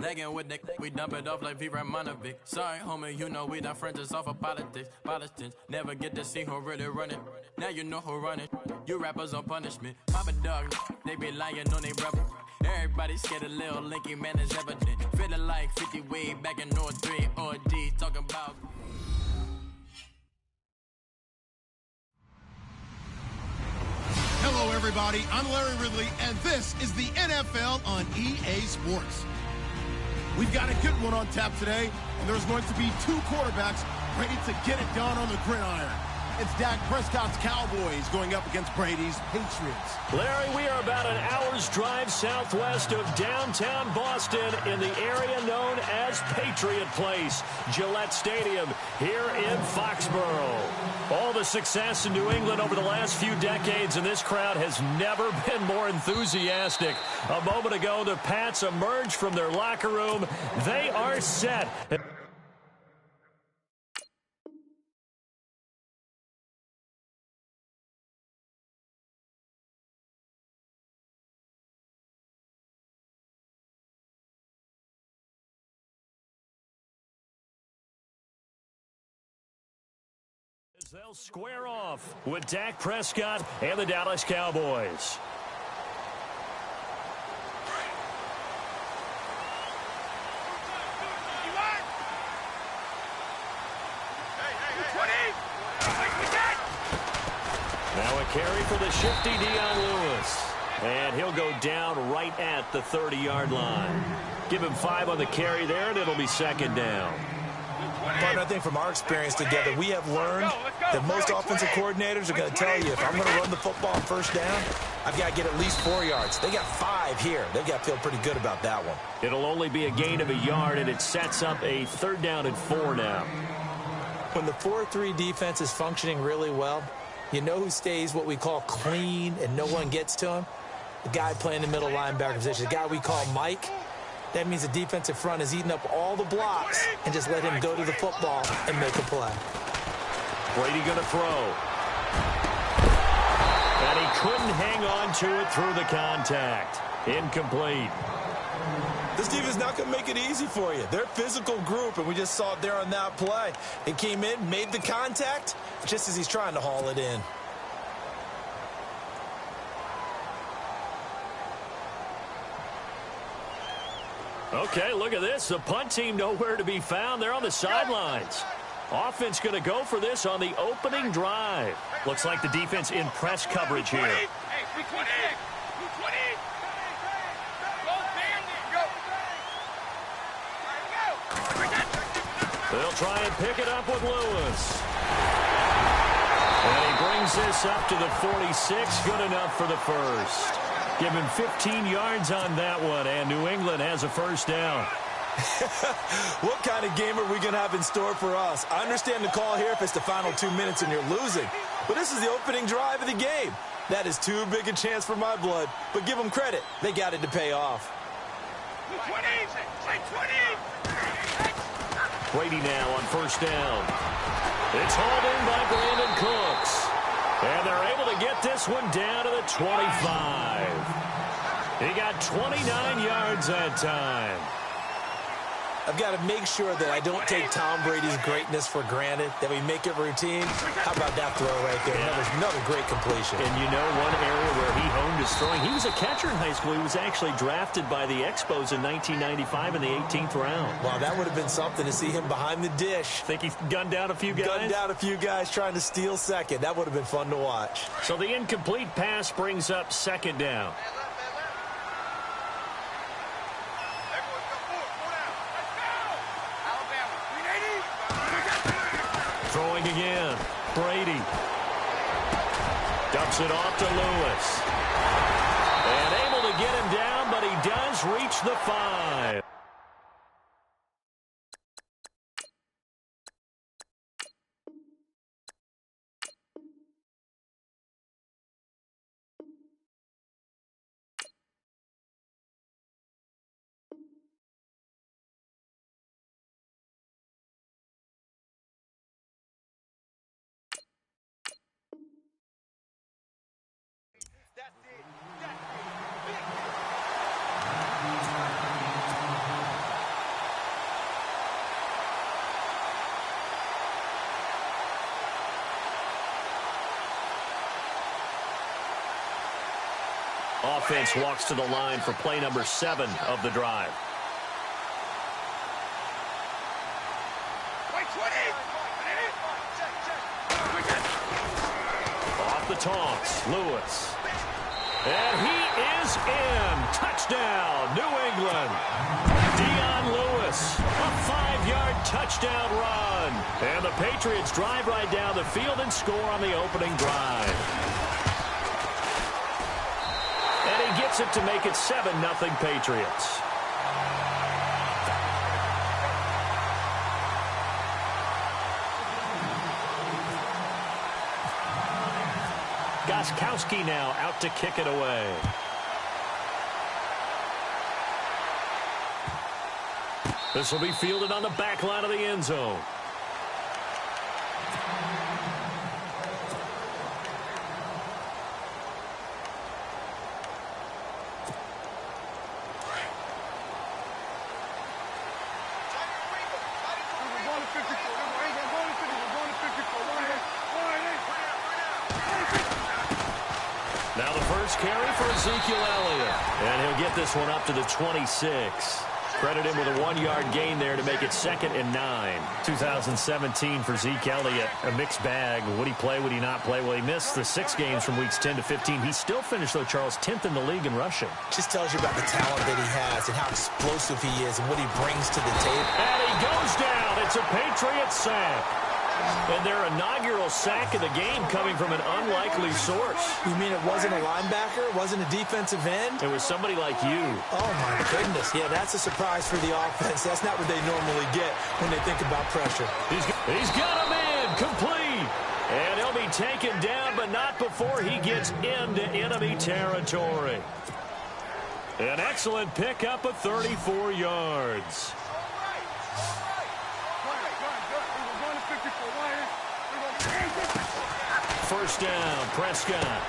Legging with the we dump it off like V. Ramonovic. Sorry, homie, you know we done friends just off of politics. Politics never get to see who really running. Now you know who running. You rappers on punishment. Papa dog, they be lying on they brother. Everybody scared a little linky man is evident. Feeling like 50 way back in 03 or D talking about. Hello, everybody. I'm Larry Ridley, and this is the NFL on EA Sports. We've got a good one on tap today, and there's going to be two quarterbacks ready to get it done on the gridiron. It's Dak Prescott's Cowboys going up against Brady's Patriots. Larry, we are about an hour's drive southwest of downtown Boston in the area known as Patriot Place, Gillette Stadium, here in Foxborough. All the success in New England over the last few decades, and this crowd has never been more enthusiastic. A moment ago, the Pats emerged from their locker room. They are set. They'll square off with Dak Prescott and the Dallas Cowboys. Now a carry for the shifty Dion Lewis. And he'll go down right at the 30-yard line. Give him 5 on the carry there, and it'll be second down. But I think from our experience together, we have learned that most offensive coordinators are going to tell you, if I'm going to run the football on first down, I've got to get at least 4 yards. They got 5 here. They've got to feel pretty good about that one. It'll only be a gain of a yard, and it sets up a 3rd down and 4 now. When the 4-3 defense is functioning really well, you know who stays what we call clean and no one gets to him? The guy playing the middle linebacker position, the guy we call Mike. That means the defensive front is eating up all the blocks and just let him go to the football and make a play. Brady going to throw. And he couldn't hang on to it through the contact. Incomplete. This defense is not going to make it easy for you. They're a physical group, and we just saw it there on that play. It came in, made the contact, just as he's trying to haul it in. Okay, look at this. The punt team nowhere to be found. They're on the sidelines. Offense going to go for this on the opening drive. Looks like the defense in press coverage here. They'll try and pick it up with Lewis. And he brings this up to the 46. Good enough for the first. Give him 15 yards on that one, and New England has a first down. What kind of game are we going to have in store for us? I understand the call here if it's the final 2 minutes and you're losing, but this is the opening drive of the game. That is too big a chance for my blood, but give them credit. They got it to pay off. Brady now on first down. It's hauled in by Brandon Cooks. And they're able to get this one down to the 25. He got 29 yards that time. I've got to make sure that I don't take Tom Brady's greatness for granted, that we make it routine. How about that throw right there? Yeah. Another great completion. And you know one area where he honed his throwing, he was a catcher in high school. He was actually drafted by the Expos in 1995 in the 18th round. Wow, that would have been something to see him behind the dish. Think he gunned down a few guys? Gunned down a few guys trying to steal second. That would have been fun to watch. So the incomplete pass brings up second down. Throwing again. Brady. Dumps it off to Lewis. And able to get him down, but he does reach the 5. offense walks to the line for play number 7 of the drive. Off the toss, Lewis. And he is in. Touchdown, New England. Dion Lewis, a 5-yard touchdown run. And the Patriots drive right down the field and score on the opening drive. And he gets it to make it 7-0 Patriots. Gostkowski now out to kick it away. This will be fielded on the back line of the end zone. Now the first carry for Ezekiel Elliott. And he'll get this one up to the 26. Credit him with a 1-yard gain there to make it 2nd and 9. 2017 for Zeke Elliott, a mixed bag. Would he play, would he not play? Well, he missed the 6 games from weeks 10 to 15. He still finished, though, Charles, 10th in the league in rushing. Just tells you about the talent that he has and how explosive he is and what he brings to the table. And he goes down. It's a Patriot sack. And their inaugural sack of the game coming from an unlikely source. You mean it wasn't a linebacker? It wasn't a defensive end? It was somebody like you. Oh, my goodness. Yeah, that's a surprise for the offense. That's not what they normally get when they think about pressure. He's got him in. Complete. And he'll be taken down, but not before he gets into enemy territory. An excellent pickup of 34 yards. First down, Prescott.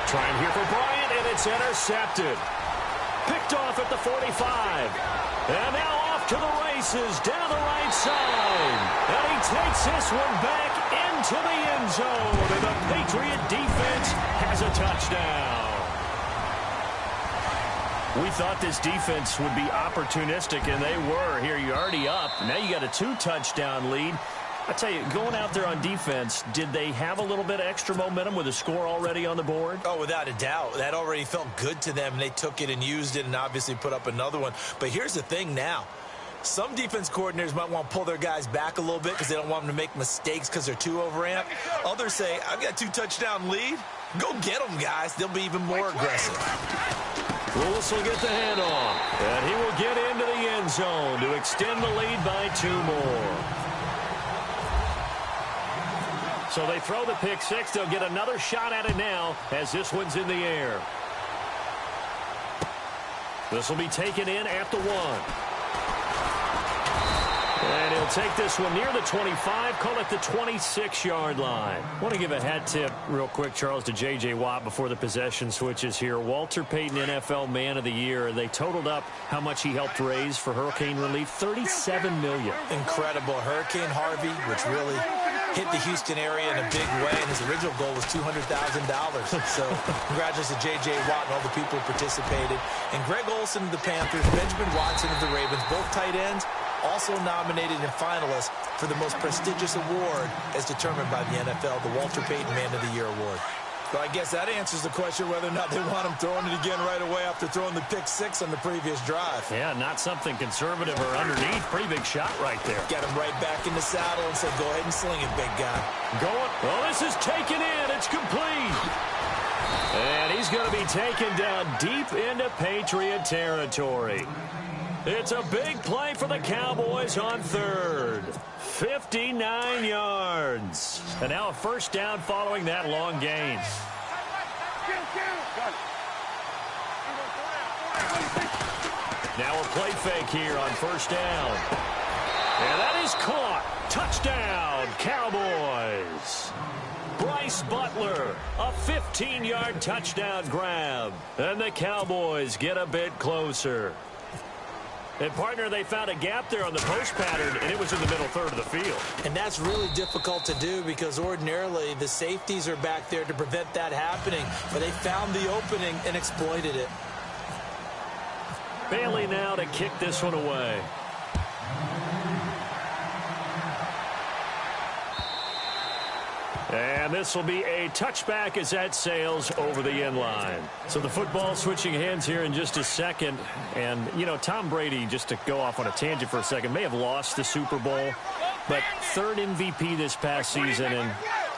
Trying here for Bryant, and it's intercepted. Picked off at the 45. And now off to the races, down the right side. And he takes this one back into the end zone. And the Patriot defense has a touchdown. We thought this defense would be opportunistic, and they were. Here, you're already up. Now you got a 2-touchdown lead. I tell you, going out there on defense, did they have a little bit of extra momentum with a score already on the board? Oh, without a doubt. That already felt good to them, and they took it and used it and obviously put up another one. But here's the thing now. Some defense coordinators might want to pull their guys back a little bit because they don't want them to make mistakes because they're too overamped. Others say, I've got a 2-touchdown lead. Go get them, guys. They'll be even more aggressive. Lewis will get the handoff, and he will get into the end zone to extend the lead by 2 more. So they throw the pick 6. They'll get another shot at it now as this one's in the air. This will be taken in at the 1. And he'll take this one near the 25, call it the 26-yard line. I want to give a hat tip real quick, Charles, to J.J. Watt before the possession switches here. Walter Payton, NFL Man of the Year. They totaled up how much he helped raise for hurricane relief, $37 million. Incredible. Hurricane Harvey, which really hit the Houston area in a big way, and his original goal was $200,000. So congratulations to J.J. Watt and all the people who participated. And Greg Olsen of the Panthers, Benjamin Watson of the Ravens, both tight ends, also nominated and finalists for the most prestigious award as determined by the NFL, the Walter Payton Man of the Year Award. Well, I guess that answers the question whether or not they want him throwing it again right away after throwing the pick 6 on the previous drive. Yeah, not something conservative or underneath. Pretty big shot right there. Got him right back in the saddle and said, go ahead and sling it, big guy. Going. Well, this is taken in. It's complete. And he's going to be taken down deep into Patriot territory. It's a big play for the Cowboys on 3rd. 59 yards. And now a first down following that long gain. Now a play fake here on first down. And that is caught. Touchdown, Cowboys. Bryce Butler, a 15-yard touchdown grab. And the Cowboys get a bit closer. And, partner, they found a gap there on the post pattern, and it was in the middle third of the field. And that's really difficult to do because ordinarily the safeties are back there to prevent that happening. But they found the opening and exploited it. Bailey now to kick this one away. And this will be a touchback as that sails over the end line. So the football switching hands here in just a second. And, you know, Tom Brady, just to go off on a tangent for a second, may have lost the Super Bowl. But third MVP this past season, and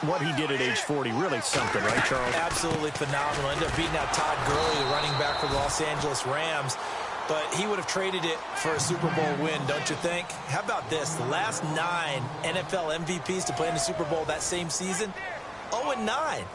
what he did at age 40, really something, right, Charles? Absolutely phenomenal. Ended up beating out Todd Gurley, the running back for the Los Angeles Rams. But he would have traded it for a Super Bowl win, don't you think? How about this? The last 9 NFL MVPs to play in the Super Bowl that same season, 0-9.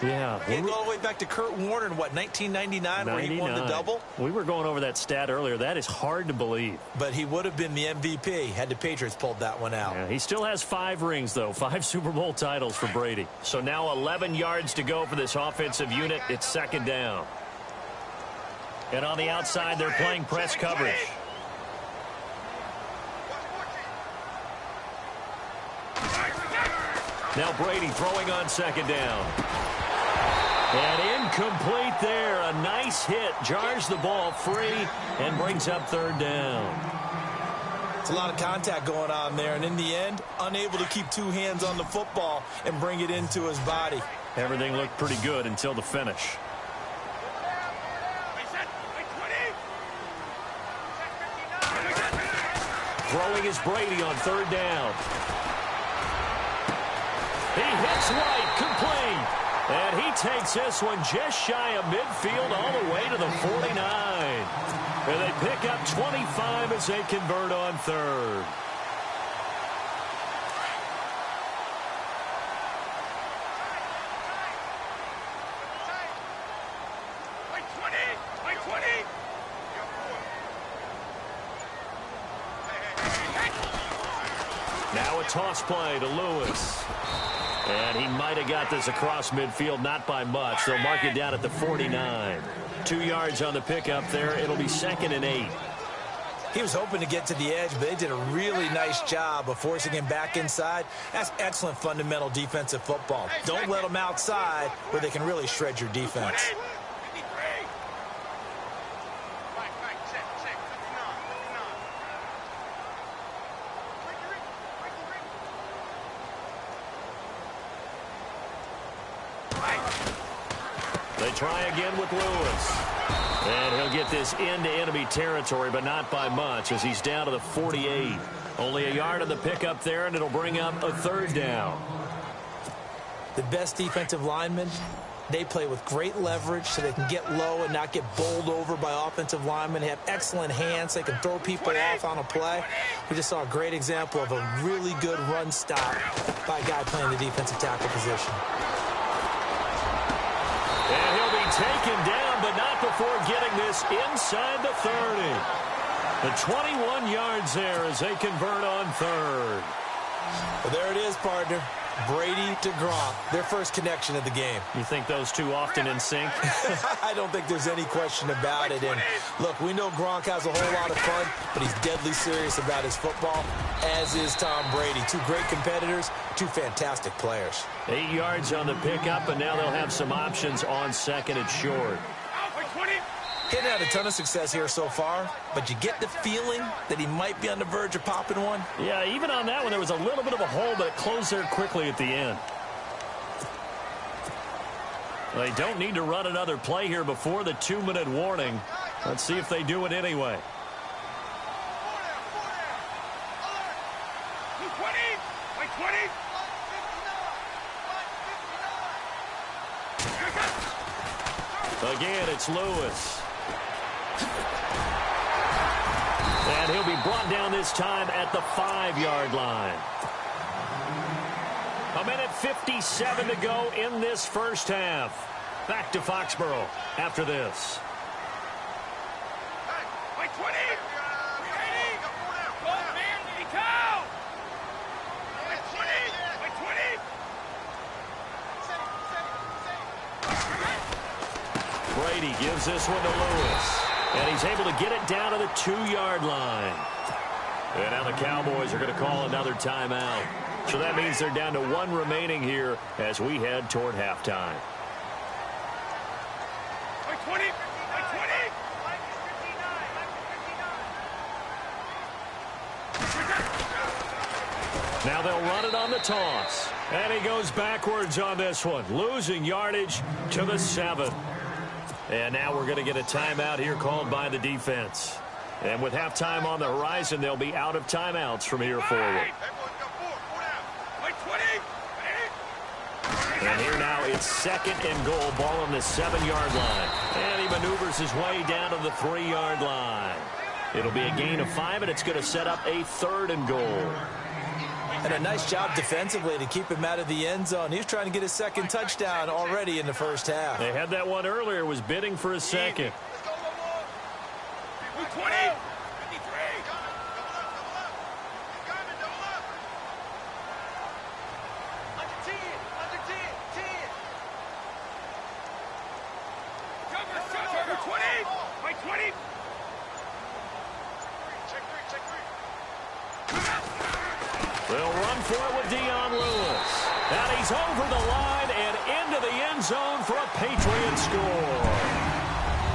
Yeah. You go all the way back to Kurt Warner in, what, 1999, where he won the double? We were going over that stat earlier. That is hard to believe. But he would have been the MVP had the Patriots pulled that one out. Yeah, he still has 5 rings, though. 5 Super Bowl titles for Brady. So now 11 yards to go for this offensive unit. It's second down. And on the outside, they're playing press coverage. Now Brady throwing on second down. And incomplete there. A nice hit. Jars the ball free and brings up third down. It's a lot of contact going on there. And in the end, unable to keep 2 hands on the football and bring it into his body. Everything looked pretty good until the finish. Throwing is Brady on third down. He hits White, complete. And he takes this one just shy of midfield all the way to the 49. And they pick up 25 as they convert on third. Now a toss play to Lewis. And he might have got this across midfield, not by much. They'll mark it down at the 49. 2 yards on the pickup there. It'll be 2nd and 8. He was hoping to get to the edge, but they did a really nice job of forcing him back inside. That's excellent fundamental defensive football. Don't let them outside where they can really shred your defense. They try again with Lewis. And he'll get this into enemy territory, but not by much as he's down to the 48. Only a yard on the pickup there, and it'll bring up a third down. The best defensive linemen, they play with great leverage so they can get low and not get bowled over by offensive linemen. They have excellent hands. They can throw people off on a play. We just saw a great example of a really good run stop by a guy playing the defensive tackle position. And he'll be taken down, but not before getting this inside the 30. The 21 yards there as they convert on third. Well, there it is, partner. Brady to Gronk, their first connection of the game. You think those two often in sync? I don't think there's any question about it. And look, we know Gronk has a whole lot of fun, but he's deadly serious about his football, as is Tom Brady. 2 great competitors, 2 fantastic players. 8 yards on the pickup, and now they'll have some options on second and short. He hadn't had a ton of success here so far, but you get the feeling that he might be on the verge of popping one. Yeah, even on that one, there was a little bit of a hole, but it closed there quickly at the end. They don't need to run another play here before the 2-minute warning. Let's see if they do it anyway. Again, it's Lewis. And he'll be brought down this time at the 5-yard line. 1:57 to go in this first half. Back to Foxborough after this. Brady gives this one to Lewis. And he's able to get it down to the 2-yard line. And now the Cowboys are going to call another timeout. So that means they're down to 1 remaining here as we head toward halftime. Now they'll run it on the toss. And he goes backwards on this one, losing yardage to the 7. And now we're going to get a timeout here called by the defense. And with halftime on the horizon, they'll be out of timeouts from here forward. And here now it's 2nd and goal, ball on the 7-yard line. And he maneuvers his way down to the 3-yard line. It'll be a gain of 5, and it's going to set up a 3rd and goal. And a nice job defensively to keep him out of the end zone. He was trying to get his 2nd touchdown already in the first half. They had that one earlier, was bidding for his 2nd. They'll run for it with Dion Lewis. And he's over the line and into the end zone for a Patriot score.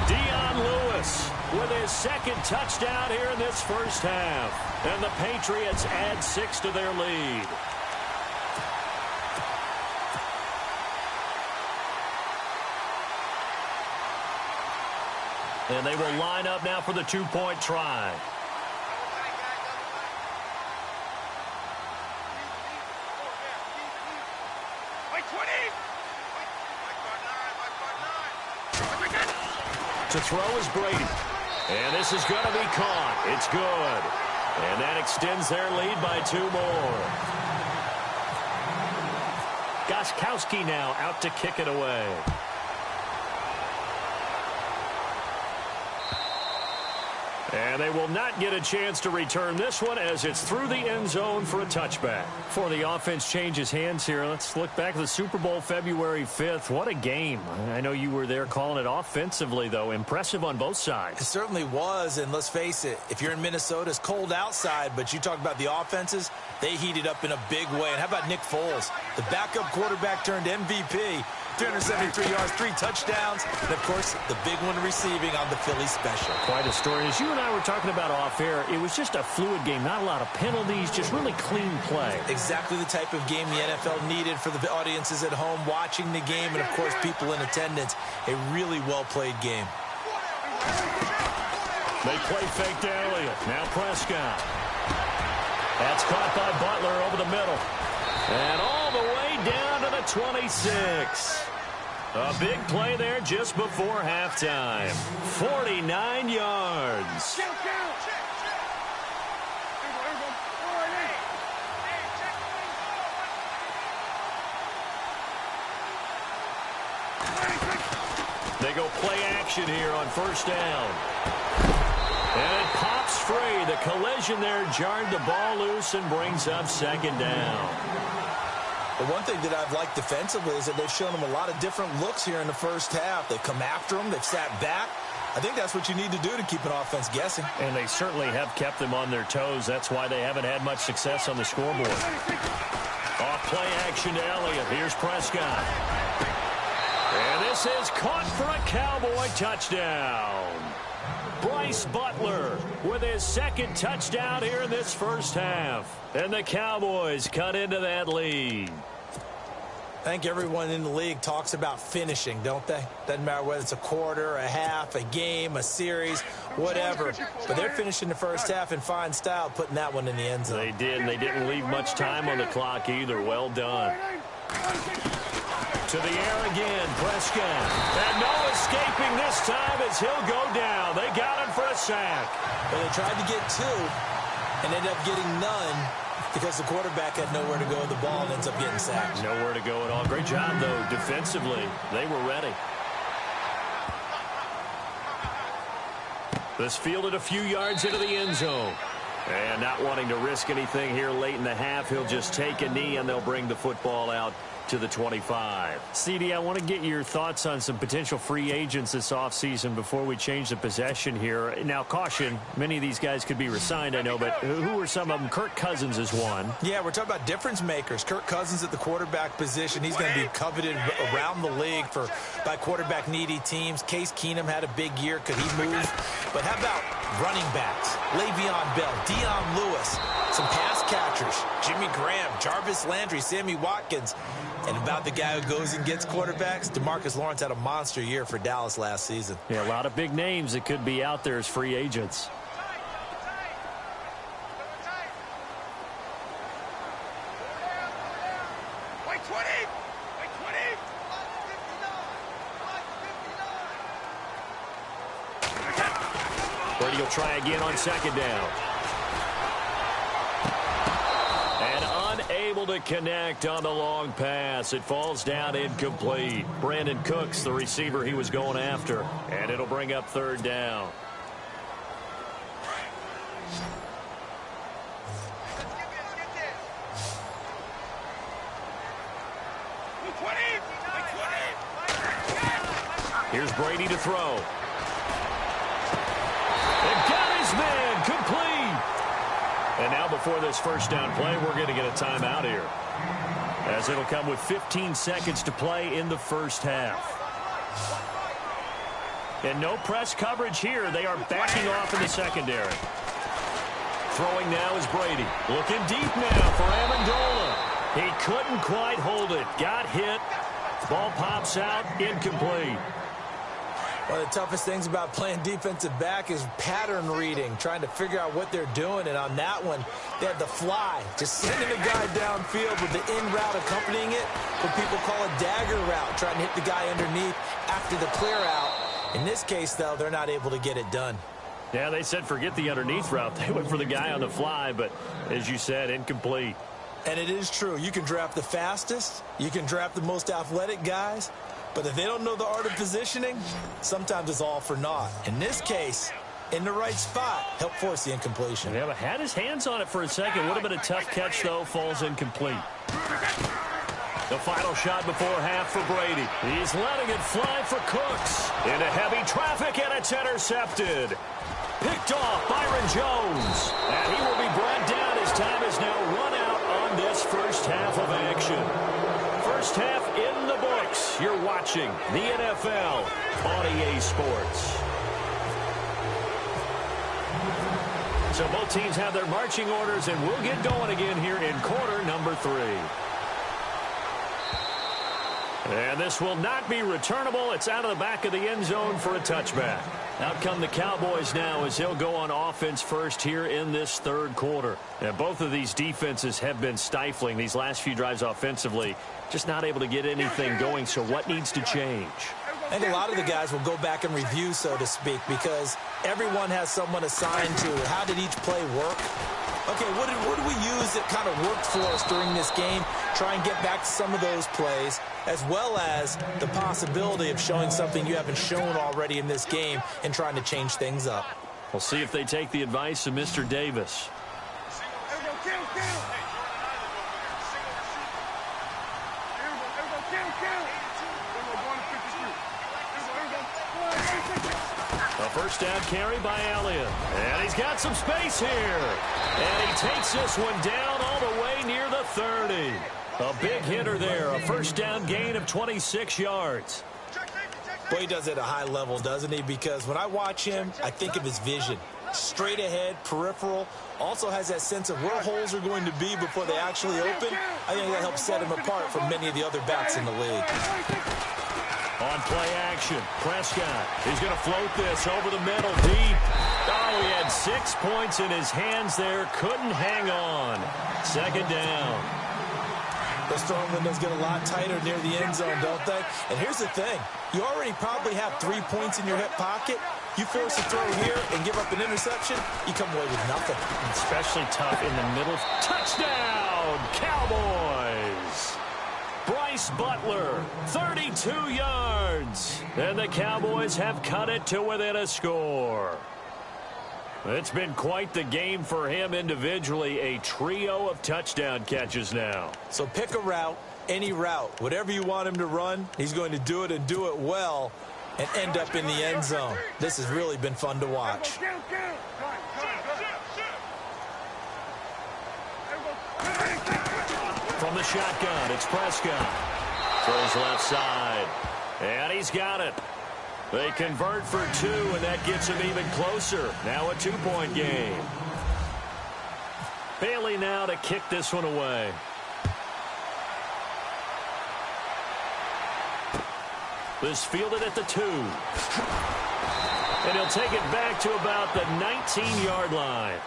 Dion Lewis with his 2nd touchdown here in this first half. And the Patriots add 6 to their lead. And they will line up now for the 2-point try. To throw is Brady. And this is going to be caught. It's good. And that extends their lead by 2 more. Gostkowski now out to kick it away. And they will not get a chance to return this one as it's through the end zone for a touchback. Before the offense changes hands here, let's look back at the Super Bowl February 5th. What a game. I know you were there calling it offensively, though. Impressive on both sides. It certainly was, and let's face it, if you're in Minnesota, it's cold outside, but you talk about the offenses, they heated up in a big way. And how about Nick Foles? The backup quarterback turned MVP. 373 yards, 3 touchdowns, and, of course, the big one receiving on the Philly special. Quite a story. As you and I were talking about off air, it was just a fluid game. Not a lot of penalties, just really clean play. Exactly the type of game the NFL needed for the audiences at home watching the game and, of course, people in attendance. A really well-played game. They play fake to Elliott. Now Prescott. That's caught by Butler over the middle. And all the way down to the 26. A big play there just before halftime. 49 yards. They go play action here on first down. And it pops free. The collision there jarred the ball loose and brings up 2nd down. The one thing that I've liked defensively is that they've shown them a lot of different looks here in the first half. They've come after them. They've sat back. I think that's what you need to do to keep an offense guessing. And they certainly have kept them on their toes. That's why they haven't had much success on the scoreboard. Off play action to Elliott. Here's Prescott. And this is caught for a Cowboy touchdown. Bryce Butler with his 2nd touchdown here in this first half. And the Cowboys cut into that lead. I think everyone in the league talks about finishing, don't they? Doesn't matter whether it's a quarter, a half, a game, a series, whatever. But they're finishing the first half in fine style, putting that one in the end zone. They did, and they didn't leave much time on the clock either. Well done. To the air again, Prescott. And no escaping this time as he'll go down. They got him for a sack. Well, they tried to get 2 and ended up getting none because the quarterback had nowhere to go with the ball and ends up getting sacked. Nowhere to go at all. Great job, though, defensively. They were ready. This fielded a few yards into the end zone. And not wanting to risk anything here late in the half, he'll just take a knee and they'll bring the football out to the 25. CD, I want to get your thoughts on some potential free agents this offseason before we change the possession here. Now, caution, many of these guys could be re-signed, I know, but who are some of them? Kirk Cousins is one. Yeah, we're talking about difference makers. Kirk Cousins at the quarterback position. He's going to be coveted around the league by quarterback-needy teams. Case Keenum had a big year. Could he move? But how about running backs? Le'Veon Bell, Dion Lewis, some pass catchers, Jimmy Graham, Jarvis Landry, Sammy Watkins. And about the guy who goes and gets quarterbacks, DeMarcus Lawrence had a monster year for Dallas last season. Yeah, a lot of big names that could be out there as free agents. Brady will try again on second down. And unable to connect on the long pass. It falls down incomplete. Brandon Cooks, the receiver he was going after. And it'll bring up third down. Here's Brady to throw. And got his man complete. And now before this first down play, we're going to get a timeout here, as it'll come with 15 seconds to play in the first half. And no press coverage here. They are backing off in the secondary. Throwing now is Brady. Looking deep now for Amendola. He couldn't quite hold it. Got hit. Ball pops out. Incomplete. One of the toughest things about playing defensive back is pattern reading, trying to figure out what they're doing. And on that one, they had the fly, just sending the guy downfield with the in route accompanying it, what people call a dagger route, trying to hit the guy underneath after the clear out. In this case, though, they're not able to get it done. Yeah, they said forget the underneath route. They went for the guy on the fly, but as you said, incomplete. And it is true. You can draft the fastest. You can draft the most athletic guys. But if they don't know the art of positioning, sometimes it's all for naught. In this case, in the right spot, help force the incompletion. Yeah, but had his hands on it for a second. Would have been a tough catch, though. Falls incomplete. The final shot before half for Brady. He's letting it fly for Cooks. Into heavy traffic, and it's intercepted. Picked off Byron Jones. And he will be brought down. His time is now run out on this first half of action. First half in the books. You're watching the NFL on EA Sports. So both teams have their marching orders, and we'll get going again here in quarter number 3. And this will not be returnable. It's out of the back of the end zone for a touchback. Out come the Cowboys now as they'll go on offense first here in this third quarter. And both of these defenses have been stifling these last few drives offensively. Just not able to get anything going, so what needs to change? I think a lot of the guys will go back and review, so to speak, because everyone has someone assigned to how did each play work. Okay, what did we use that kind of worked for us during this game? Try and get back to some of those plays, as well as the possibility of showing something you haven't shown already in this game and trying to change things up. We'll see if they take the advice of Mr. Davis. A first down carry by Elliott. And he's got some space here. And he takes this one down all the way near the 30. A big hitter there. A first down gain of 26 yards. Boy, he does it at a high level, doesn't he? Because when I watch him, I think of his vision. Straight ahead, peripheral. Also has that sense of where holes are going to be before they actually open. I think that helps set him apart from many of the other backs in the league. On play action, Prescott. He's going to float this over the middle deep. Oh, he had 6 points in his hands there. Couldn't hang on. Second down. Those throwing windows get a lot tighter near the end zone, don't they? And here's the thing. You already probably have 3 points in your hip pocket. You force a throw here and give up an interception, you come away with nothing. Especially tough in the middle. Touchdown, Cowboys! Bryce Butler, 32 yards. And the Cowboys have cut it to within a score. It's been quite the game for him individually. A trio of touchdown catches now. So pick a route, any route. Whatever you want him to run, he's going to do it and do it well and end up in the end zone. This has really been fun to watch. From the shotgun, it's Prescott. Throws left side. And he's got it. They convert for 2, and that gets him even closer. Now a 2-point game. Bailey now to kick this one away. This fielded at the 2. And he'll take it back to about the 19-yard line.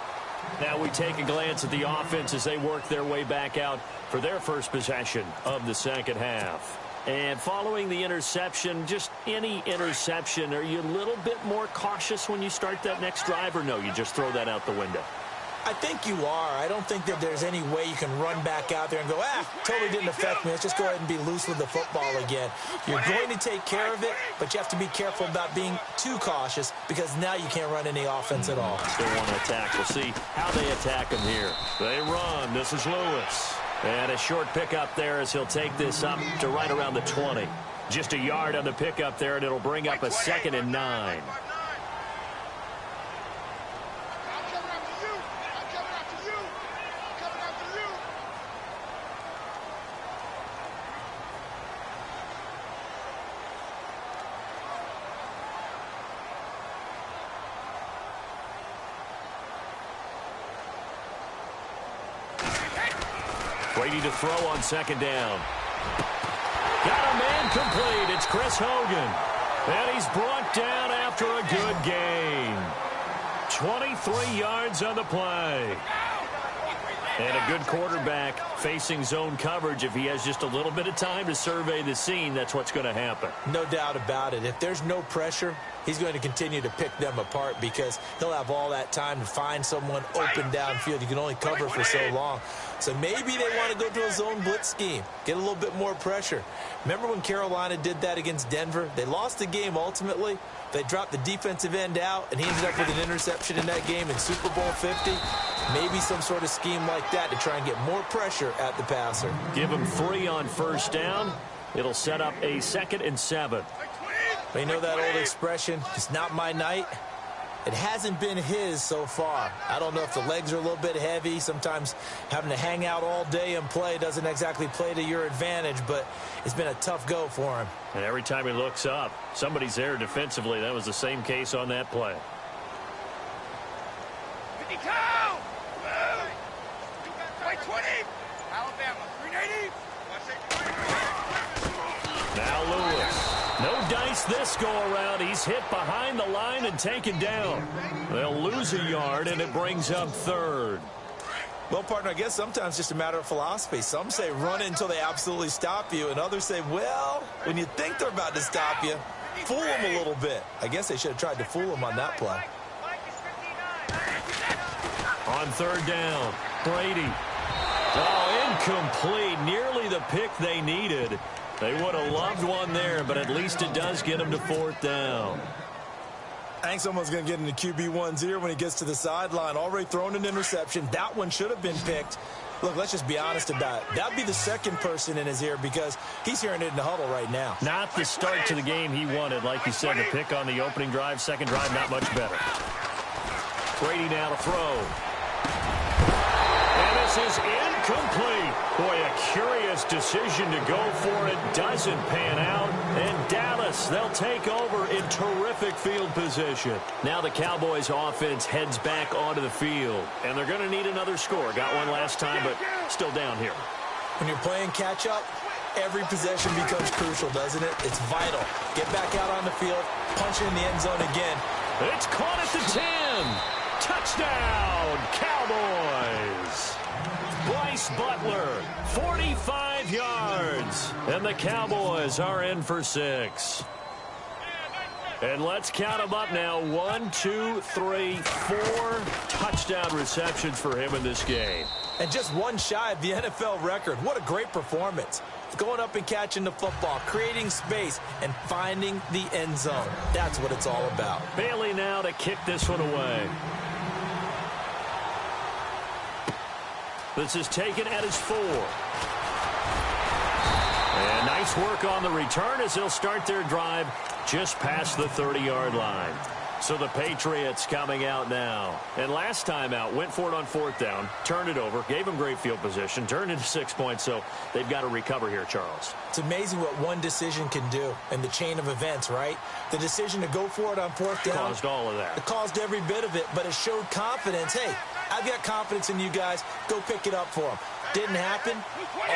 Now we take a glance at the offense as they work their way back out for their first possession of the second half. And following the interception, just any interception, are you a little bit more cautious when you start that next drive, or no, you just throw that out the window? I think you are. I don't think that there's any way you can run back out there and go, totally didn't affect me. Let's just go ahead and be loose with the football again. You're going to take care of it, but you have to be careful about being too cautious because now you can't run any offense at all. Still want to attack. We'll see how they attack him here. They run. This is Lewis. And a short pickup there as he'll take this up to right around the 20. Just a yard on the pickup there, and it'll bring up a 2nd and 9. Brady to throw on 2nd down. Got a man complete. It's Chris Hogan. And he's brought down after a good gain. 23 yards on the play. And a good quarterback facing zone coverage. If he has just a little bit of time to survey the scene, that's what's going to happen. No doubt about it. If there's no pressure, he's going to continue to pick them apart because he'll have all that time to find someone open downfield. You can only cover for so long. So maybe they want to go to a zone blitz scheme, get a little bit more pressure. Remember when Carolina did that against Denver? They lost the game ultimately. They dropped the defensive end out, and he ended up with an interception in that game in Super Bowl 50. Maybe some sort of scheme like that to try and get more pressure at the passer. Give him 3 on 1st down. It'll set up a 2nd and 7. You know that old expression, it's not my night? It hasn't been his so far. I don't know if the legs are a little bit heavy. Sometimes having to hang out all day and play doesn't exactly play to your advantage, but it's been a tough go for him. And every time he looks up, somebody's there defensively. That was the same case on that play. Now Lewis. No dice this go-around. He's hit behind the line and taken down. They'll lose a yard, and it brings up 3rd. Well, partner, I guess sometimes it's just a matter of philosophy. Some say run until they absolutely stop you, and others say, well, when you think they're about to stop you, fool them a little bit. I guess they should have tried to fool them on that play. On 3rd down, Brady. Oh, incomplete. Nearly the pick they needed. They would have loved one there, but at least it does get him to 4th down. I think someone's going to get into QB1's ear when he gets to the sideline. Already thrown an interception. That one should have been picked. Look, let's just be honest about it. That would be the 2nd person in his ear because he's hearing it in the huddle right now. Not the start to the game he wanted. Like you said, the pick on the opening drive, 2nd drive, not much better. Brady now to throw. And this is incomplete. Boy, a curious decision to go for it. Doesn't pan out. And Dallas, they'll take over in terrific field position. Now the Cowboys offense heads back onto the field. And they're going to need another score. Got one last time, but still down here. When you're playing catch-up, every possession becomes crucial, doesn't it? It's vital. Get back out on the field, punch it in the end zone again. It's caught at the 10. Touchdown, Cowboys. Bryce Butler, 45 yards. And the Cowboys are in for 6. And let's count them up now. 1, 2, 3, 4 touchdown receptions for him in this game. And just one shy of the NFL record. What a great performance. Going up and catching the football, creating space, and finding the end zone. That's what it's all about. Bailey now to kick this one away. This is taken at his 4. And nice work on the return as they'll start their drive just past the 30-yard line. So the Patriots coming out now. And last time out, went for it on 4th down, turned it over, gave them great field position, turned into 6 points, so they've got to recover here, Charles. It's amazing what one decision can do in the chain of events, right? The decision to go for it on 4th down. Caused all of that. It caused every bit of it, but it showed confidence. Hey, I've got confidence in you guys. Go pick it up for them. Didn't happen.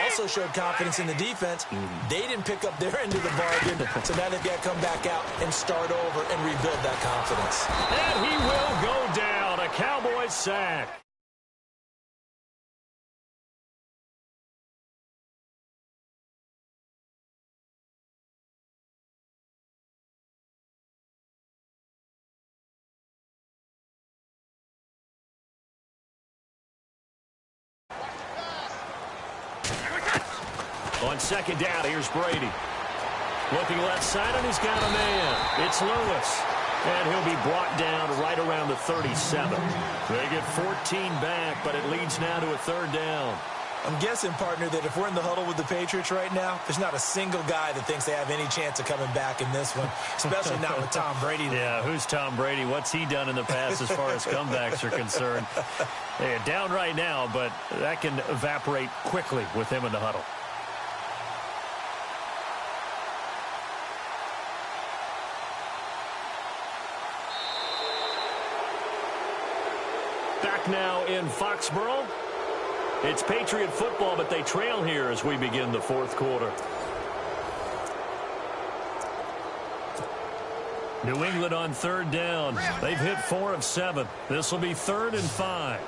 Also showed confidence in the defense. They didn't pick up their end of the bargain, so now they've got to come back out and start over and rebuild that confidence. And he will go down. A Cowboys sack. On 2nd down, here's Brady. Looking left side, and he's got a man. It's Lewis. And he'll be brought down right around the 37. They get 14 back, but it leads now to a 3rd down. I'm guessing, partner, that if we're in the huddle with the Patriots right now, there's not a single guy that thinks they have any chance of coming back in this one, especially not with Tom Brady. Yeah, who's Tom Brady? What's he done in the past as far as comebacks are concerned? Hey, down right now, but that can evaporate quickly with him in the huddle. Back now in Foxborough. It's Patriot football, but they trail here as we begin the 4th quarter. New England on 3rd down. They've hit 4 of 7. This will be 3rd and 5.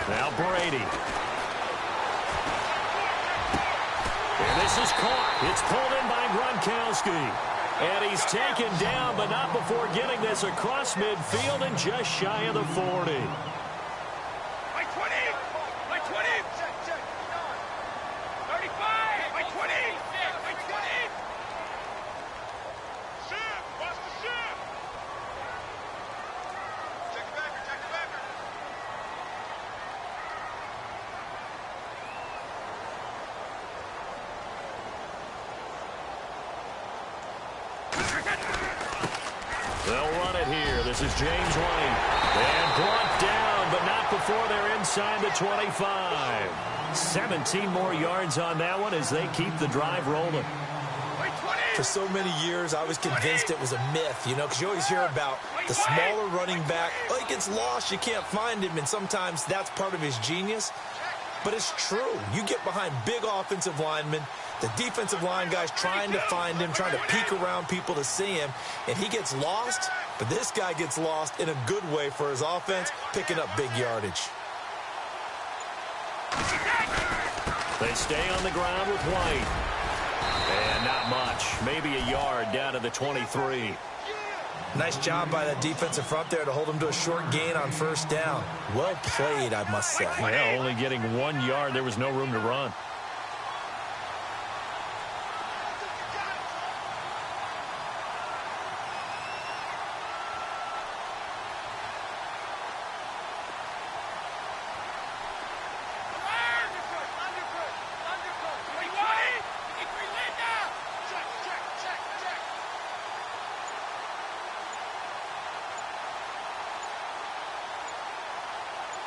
Now Brady. And this is caught. It's pulled in by Gronkowski. And he's taken down, but not before getting this across midfield and just shy of the 40. They'll run it here. This is James White. And brought down, but not before they're inside the 25. 17 more yards on that one as they keep the drive rolling. For so many years, I was convinced it was a myth, you know, because you always hear about the smaller running back. Oh, he gets lost, you can't find him, and sometimes that's part of his genius. But it's true. You get behind big offensive linemen, the defensive line guys trying to find him, trying to peek around people to see him, and he gets lost. But this guy gets lost in a good way for his offense, picking up big yardage. They stay on the ground with White. And not much. Maybe a yard down to the 23. Nice job by that defensive front there to hold him to a short gain on 1st down. Well played, I must say. Yeah, only getting 1 yard. There was no room to run.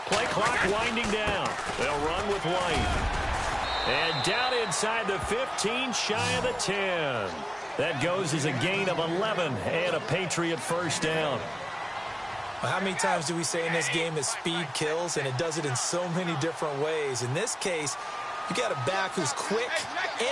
Play clock winding down. They'll run with White. And down inside the 15, shy of the 10. That goes as a gain of 11 and a Patriot 1st down. Well, how many times do we say in this game that speed kills, and it does it in so many different ways? In this case, you got a back who's quick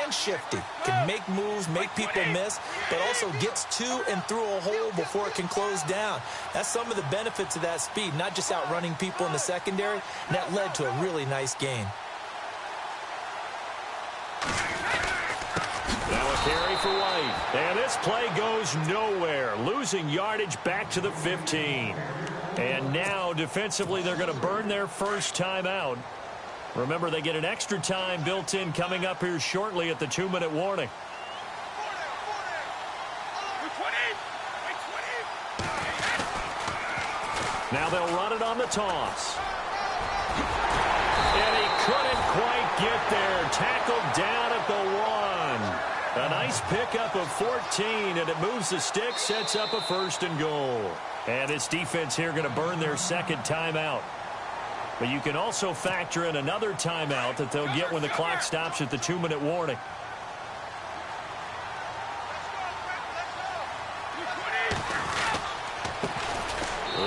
and shifty, can make moves, make people miss, but also gets to and through a hole before it can close down. That's some of the benefits of that speed, not just outrunning people in the secondary, and that led to a really nice gain. Now a carry for White. And this play goes nowhere, losing yardage back to the 15. And now defensively they're going to burn their first time out. Remember, they get an extra time built in coming up here shortly at the 2-minute warning. Now they'll run it on the toss. And he couldn't quite get there. Tackled down at the 1. A nice pickup of 14, and it moves the stick, sets up a 1st and goal. And this defense here going to burn their second timeout. But you can also factor in another timeout that they'll get when the clock stops at the 2-minute warning.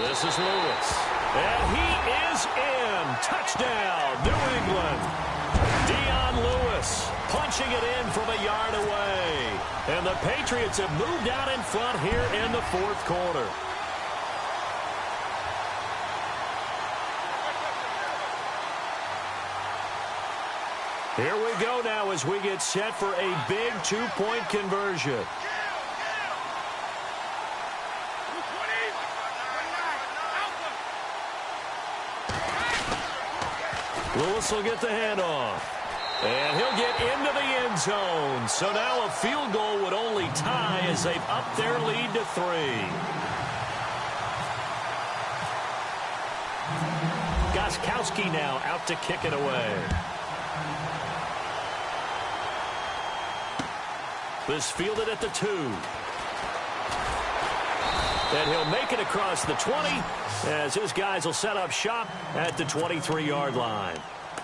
This is Lewis. And he is in. Touchdown, New England. Dion Lewis punching it in from a yard away. And the Patriots have moved out in front here in the 4th quarter. Here we go now as we get set for a big 2-point conversion. Lewis will get the handoff. And he'll get into the end zone. So now a field goal would only tie as they've upped their lead to 3. Gostkowski now out to kick it away. This fielded at the 2. And he'll make it across the 20 as his guys will set up shop at the 23-yard line.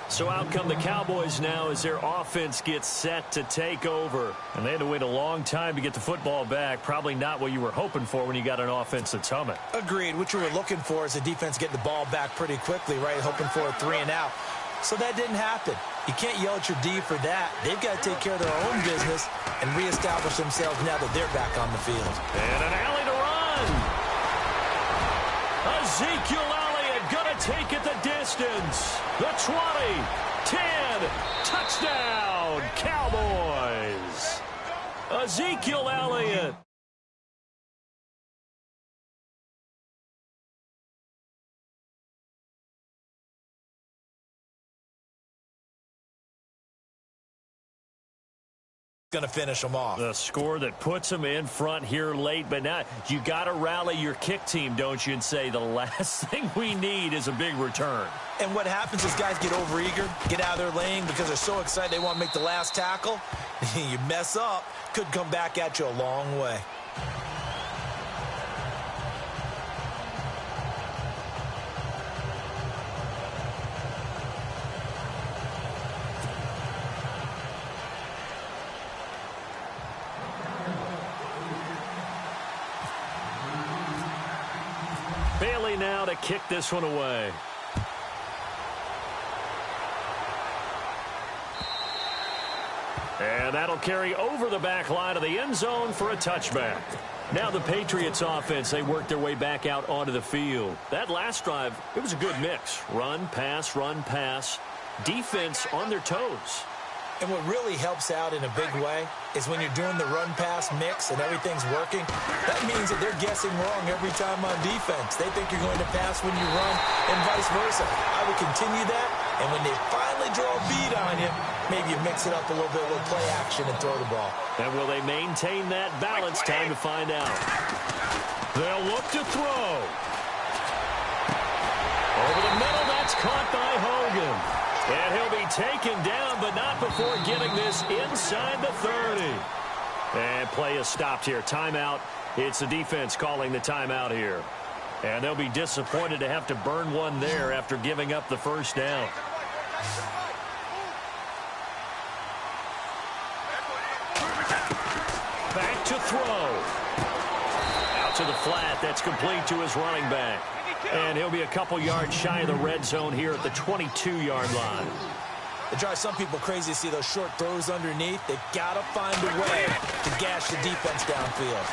So out come the Cowboys now as their offense gets set to take over. And they had to wait a long time to get the football back. Probably not what you were hoping for when you got an offense that's humming. Agreed. What you were looking for is the defense getting the ball back pretty quickly, right? Hoping for a 3 and out. So that didn't happen. You can't yell at your D for that. They've got to take care of their own business and reestablish themselves now that they're back on the field. And an alley to run. Ezekiel Elliott going to take it the distance. The 20, 10, touchdown, Cowboys. Ezekiel Elliott. Going to finish them off. The score that puts them in front here late, but now you got to rally your kick team, don't you, and say the last thing we need is a big return. And what happens is guys get overeager, get out of their lane because they're so excited they want to make the last tackle. You mess up, could come back at you a long way. Bailey now to kick this one away. And that'll carry over the back line of the end zone for a touchback. Now the Patriots offense, they work their way back out onto the field. That last drive, it was a good mix. Run, pass, defense on their toes. And what really helps out in a big way is when you're doing the run-pass mix and everything's working, that means that they're guessing wrong every time on defense. They think you're going to pass when you run and vice versa. I would continue that, and when they finally draw a bead on you, maybe you mix it up a little bit with play action and throw the ball. And will they maintain that balance? Time to find out. They'll look to throw. Over the middle, that's caught by Hogan. And he'll be taken down, but not before getting this inside the 30. And play is stopped here. Timeout. It's the defense calling the timeout here. And they'll be disappointed to have to burn one there after giving up the first down. Back to throw. Out to the flat. That's complete to his running back. And he'll be a couple yards shy of the red zone here at the 22-yard line. It drives some people crazy to see those short throws underneath. They've got to find a way to gash the defense downfield.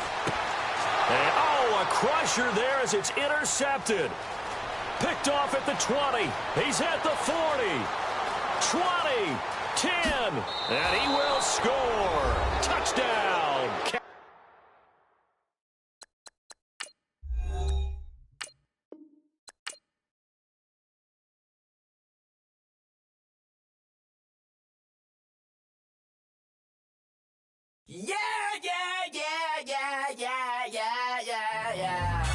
And, a crusher there as it's intercepted. Picked off at the 20. He's at the 40. 20, 10, and he will score. Touchdown. Yeah, yeah, yeah, yeah, yeah, yeah, yeah, yeah.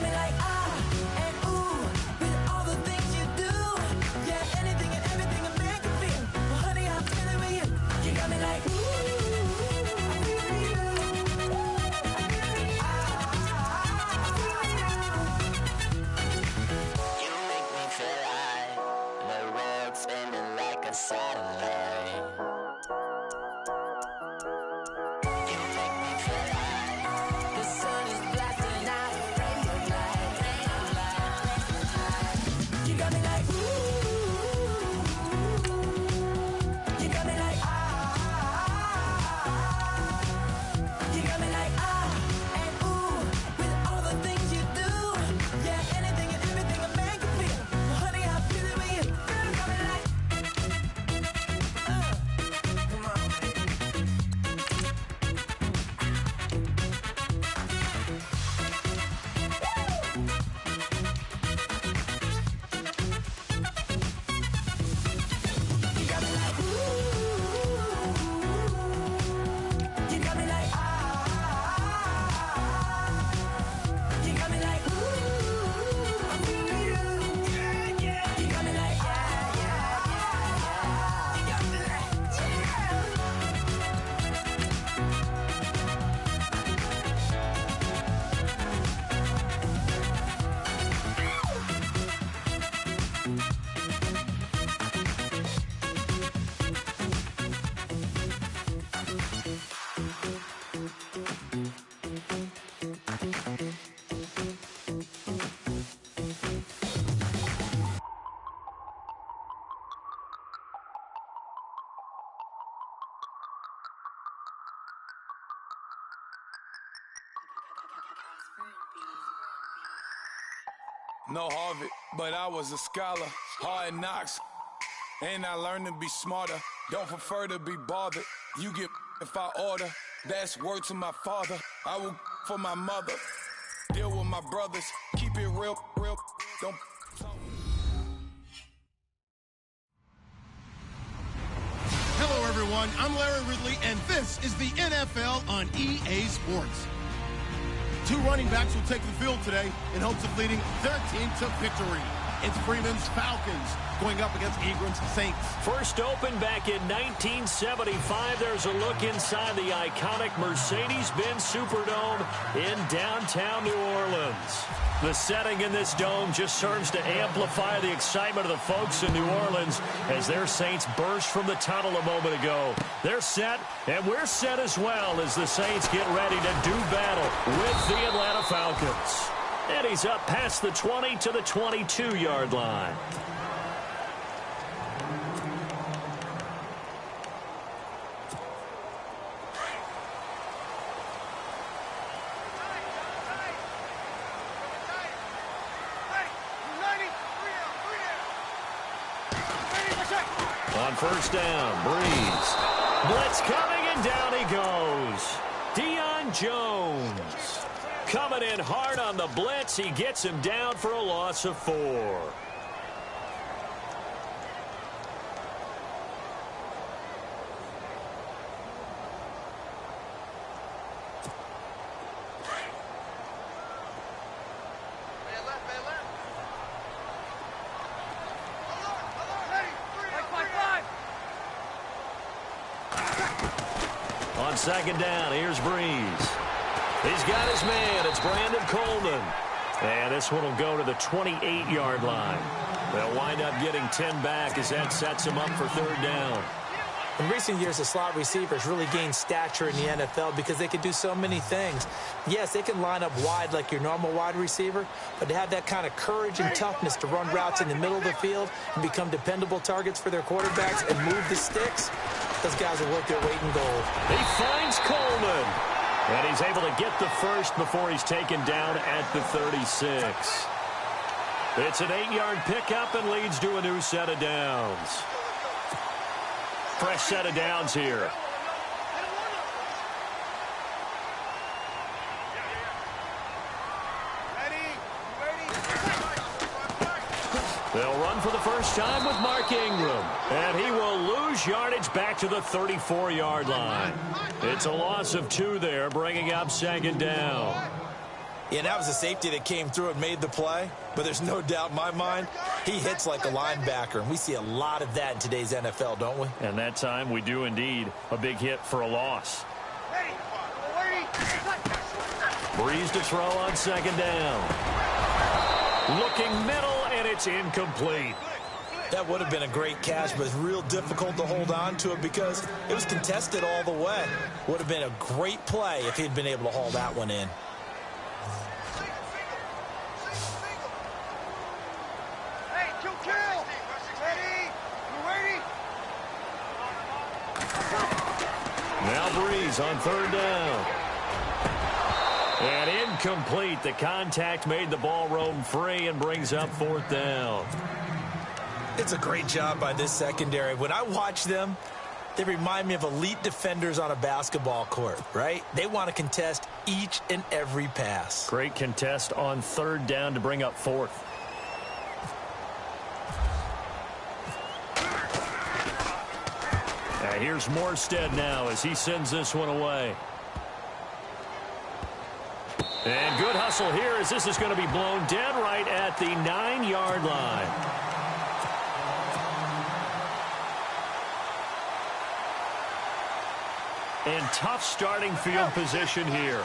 got me like, and ooh, with all the things you do. Yeah, anything and everything I make you feel. Well, honey, I'm feeling with you. You got me like, ooh, I'm feeling you. You make me feel like the world's spinning like a satellite. You make me feel like the sun is blasting out a ray of light, ray of light. You got me like, ooh. You got me like, You got me like, and ooh, with all the things you do. Yeah, anything and everything I make you feel. Well, honey, I'm feeling with you. Girl, you got me like, come on. You got me like, ooh. You got me like, You got me like, ooh. I'm feeling you. Yeah, yeah. You got me like, yeah, yeah, yeah. You got me like, No Harvard, but I was a scholar. Hard knocks, and I learned to be smarter. Don't prefer to be bothered. You get if I order. That's word to my father. I will for my mother. Deal with my brothers. Keep it real, real. Don't. Hello, everyone. I'm Larry Ridley, and this is the NFL on EA Sports. Two running backs will take the field today in hopes of leading their team to victory. It's Freeman's Falcons going up against Ingram's Saints. First opened back in 1975. There's a look inside the iconic Mercedes-Benz Superdome in downtown New Orleans. The setting in this dome just serves to amplify the excitement of the folks in New Orleans as their Saints burst from the tunnel a moment ago. They're set, and we're set as well as the Saints get ready to do battle with the Atlanta Falcons. And he's up past the 20 to the 22-yard line. On first down, Breeze. Blitz coming, and down he goes. Deion Jones. Coming in hard on the blitz. He gets him down for a loss of 4. On second down, here's Breeze. He's got his man. It's Brandon Coleman. And this one will go to the 28-yard line. They'll wind up getting 10 back as that sets him up for third down. In recent years, the slot receivers really gained stature in the NFL because they can do so many things. Yes, they can line up wide like your normal wide receiver, but to have that kind of courage and toughness to run routes in the middle of the field and become dependable targets for their quarterbacks and move the sticks, those guys are worth their weight in gold. He finds Coleman. And he's able to get the first before he's taken down at the 36. It's an 8-yard pickup and leads to a new set of downs. Fresh set of downs here. They'll run for the first time with Mark Ingram. And he will lose yardage back to the 34-yard line. It's a loss of 2 there, bringing up second down. Yeah, that was a safety that came through and made the play, but there's no doubt in my mind he hits like a linebacker, and we see a lot of that in today's NFL, don't we? And that time we do indeed. A big hit for a loss. Breeze to throw on second down. Looking middle, and it's incomplete. That would have been a great catch, but it's real difficult to hold on to it because it was contested all the way. Would have been a great play if he'd been able to haul that one in. Now Breeze on third down. And incomplete. The contact made the ball roam free and brings up fourth down. It's a great job by this secondary. When I watch them, they remind me of elite defenders on a basketball court, right? They want to contest each and every pass. Great contest on third down to bring up fourth. Here's Morstead now as he sends this one away. And good hustle here as this is going to be blown dead right at the 9-yard line. And tough starting field position here.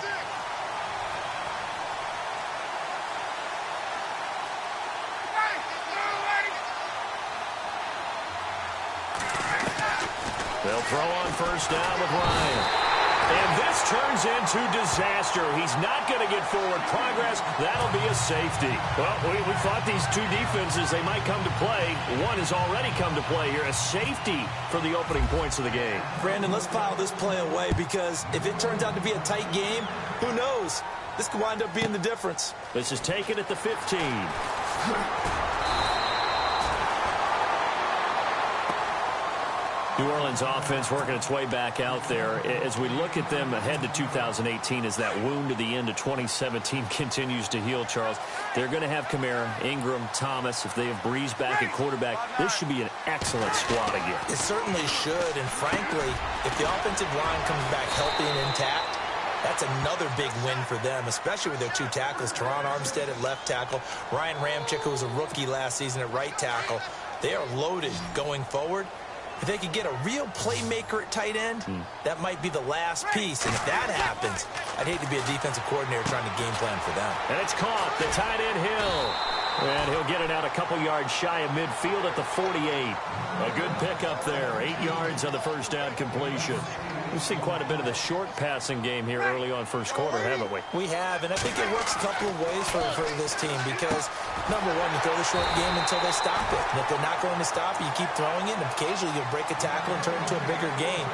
They'll throw on first down with Ryan. And this turns into disaster. He's not going to get forward progress. That'll be a safety. Well, we thought these two defenses, they might come to play. One has already come to play here. A safety for the opening points of the game. Brandon, let's file this play away because if it turns out to be a tight game, who knows? This could wind up being the difference. This is taken at the 15. New Orleans offense working its way back out there. As we look at them ahead to 2018 as that wound at the end of 2017 continues to heal, Charles, they're going to have Kamara, Ingram, Thomas. If they have Breeze back at quarterback, this should be an excellent squad again. It certainly should, and frankly, if the offensive line comes back healthy and intact, that's another big win for them, especially with their two tackles, Teron Armstead at left tackle, Ryan Ramczyk, who was a rookie last season at right tackle. They are loaded going forward. If they could get a real playmaker at tight end, that might be the last piece. And if that happens, I'd hate to be a defensive coordinator trying to game plan for them. And it's caught. The tight end Hill. And he'll get it out a couple yards shy of midfield at the 48. A good pickup there. 8 yards on the first down completion. We've seen quite a bit of the short passing game here early on first quarter, haven't we? We have, and I think it works a couple of ways for this team because, number one, you throw the short game until they stop it. And if they're not going to stop it, you keep throwing it, and occasionally you'll break a tackle and turn it into a bigger gain.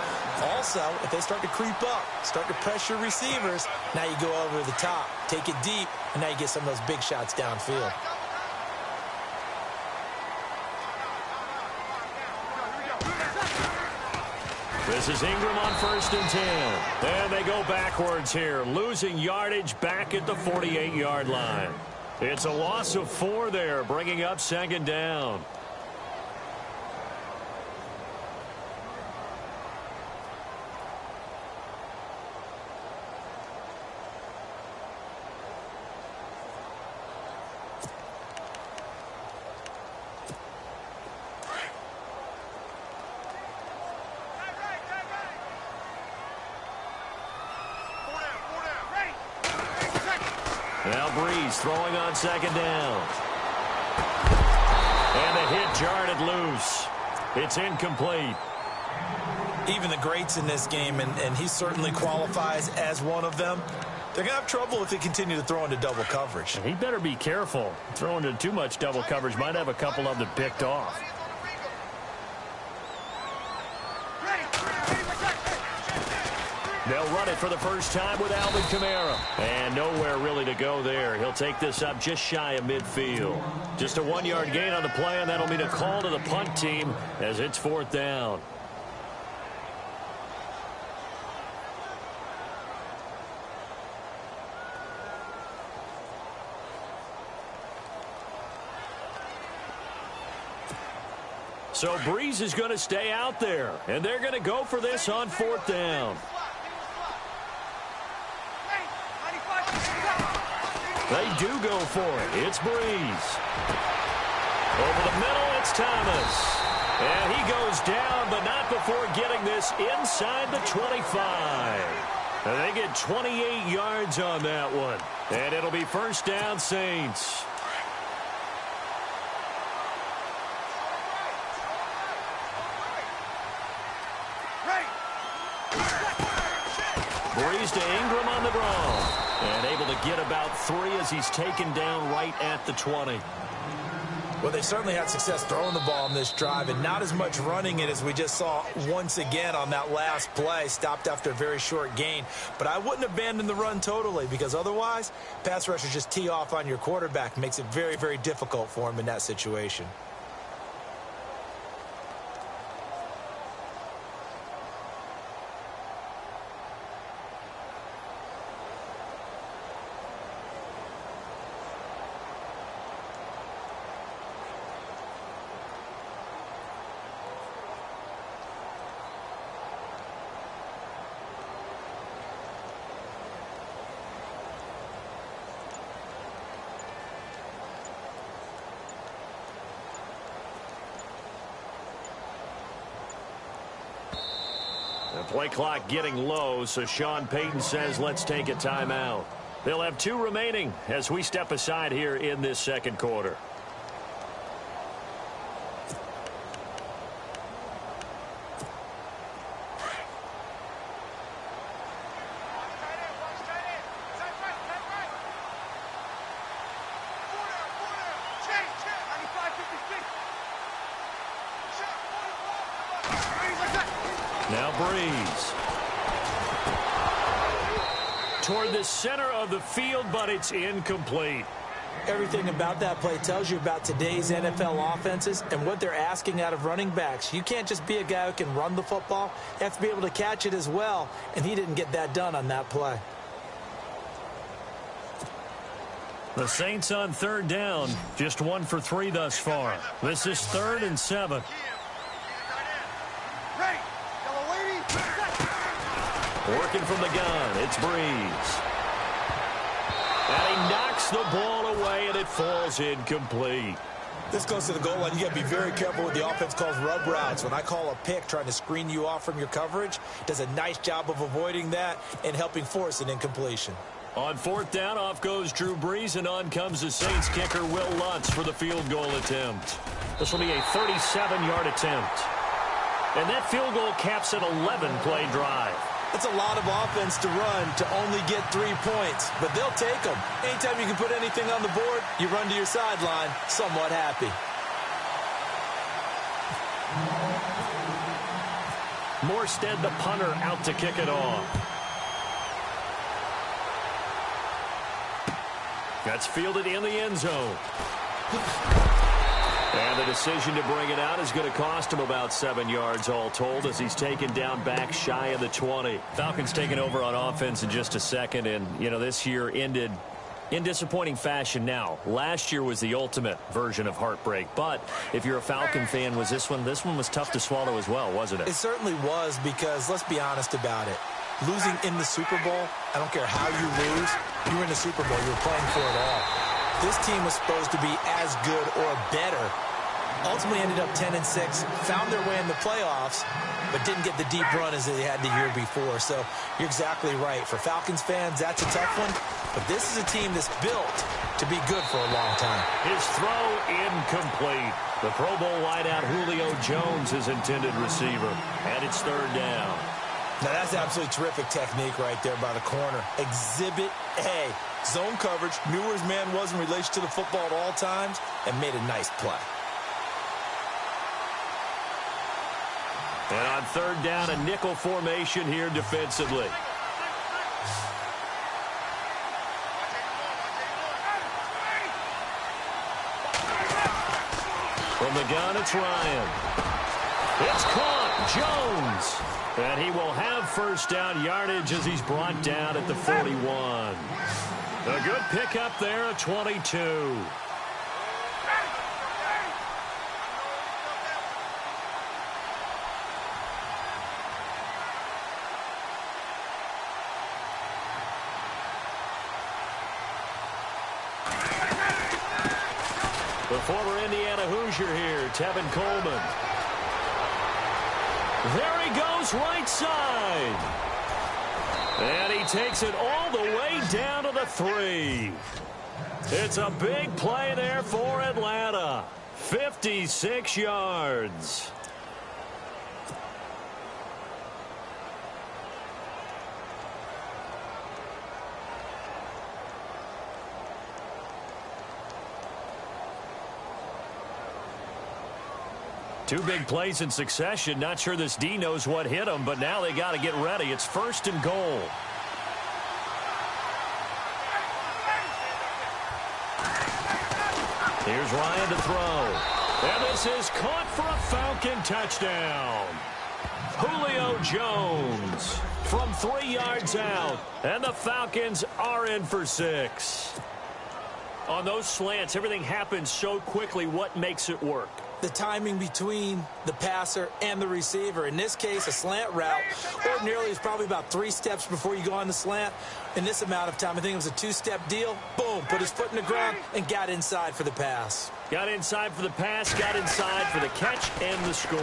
Also, if they start to creep up, start to pressure receivers, now you go over the top, take it deep, and now you get some of those big shots downfield. This is Ingram on first and 10. And they go backwards here, losing yardage back at the 48-yard line. It's a loss of 4 there, bringing up second down. Now Breeze throwing on second down. And the hit jarred it loose. It's incomplete. Even the greats in this game, and he certainly qualifies as one of them, they're going to have trouble if they continue to throw into double coverage. He better be careful. Throwing into too much double coverage might have a couple of them picked off. They'll run it for the first time with Alvin Kamara. And nowhere really to go there. He'll take this up just shy of midfield. Just a 1-yard gain on the play, and that'll mean a call to the punt team as it's fourth down. So Breeze is going to stay out there, and they're going to go for this on fourth down. They do go for it. It's Breeze. Over the middle, it's Thomas. And he goes down, but not before getting this inside the 25. And they get 28 yards on that one. And it'll be first down, Saints. Breeze to Ingram on the draw. And able to get about 3 as he's taken down right at the 20. Well, they certainly had success throwing the ball in this drive, and not as much running it as we just saw once again on that last play. Stopped after a very short gain. But I wouldn't abandon the run totally, because otherwise, pass rushers just tee off on your quarterback. Makes it very, very difficult for him in that situation. The play clock getting low, so Sean Payton says let's take a timeout. They'll have 2 remaining as we step aside here in this second quarter. Now Breeze. Toward the center of the field, but it's incomplete. Everything about that play tells you about today's NFL offenses and what they're asking out of running backs. You can't just be a guy who can run the football. You have to be able to catch it as well, and he didn't get that done on that play. The Saints on third down, just 1 for 3 thus far. This is 3rd and 7. Working from the gun, it's Breeze. And he knocks the ball away, and it falls incomplete. This goes to the goal line. You got to be very careful with the offense calls rub routes. When I call a pick trying to screen you off from your coverage, does a nice job of avoiding that and helping force an incompletion. On 4th down, off goes Drew Brees, and on comes the Saints kicker, Will Lutz, for the field goal attempt. This will be a 37-yard attempt. And that field goal caps an 11-play drive. It's a lot of offense to run to only get 3 points, but they'll take them. Anytime you can put anything on the board, you run to your sideline somewhat happy. Morstead, the punter, out to kick it off. That's fielded in the end zone. And the decision to bring it out is going to cost him about 7 yards all told, as he's taken down back shy of the 20. Falcons taking over on offense in just a second, and, you know, this year ended in disappointing fashion now. Last year was the ultimate version of heartbreak, but if you're a Falcon fan, this one was tough to swallow as well, wasn't it? It certainly was, because let's be honest about it. Losing in the Super Bowl, I don't care how you lose, you were in the Super Bowl, you were playing for it all. This team was supposed to be as good or better. Ultimately ended up 10-6, found their way in the playoffs, but didn't get the deep run as they had the year before. So you're exactly right. For Falcons fans, that's a tough one. But this is a team that's built to be good for a long time. His throw incomplete. The Pro Bowl wideout Julio Jones is intended receiver. And it's 3rd down. Now that's absolutely terrific technique right there by the corner. Exhibit A. Zone coverage, knew where his man was in relation to the football at all times, and made a nice play. And on 3rd down, a nickel formation here defensively. From the gun, it's Ryan. It's caught, Jones. And he will have 1st down yardage as he's brought down at the 41. A good pickup there at 22. former Indiana Hoosier here, Tevin Coleman. There he goes right side. And he takes it all the way down to the 3. It's a big play there for Atlanta. 56 yards. Two big plays in succession. Not sure this D knows what hit him, but now they got to get ready. It's 1st and goal. Here's Ryan to throw. And this is caught for a Falcon touchdown. Julio Jones from 3 yards out. And the Falcons are in for 6. On those slants, everything happens so quickly. What makes it work? The timing between the passer and the receiver. In this case, a slant route ordinarily is probably about 3 steps before you go on the slant. In this amount of time, I think it was a 2-step deal. Boom, put his foot in the ground and got inside for the pass. Got inside for the pass, got inside for the catch and the score.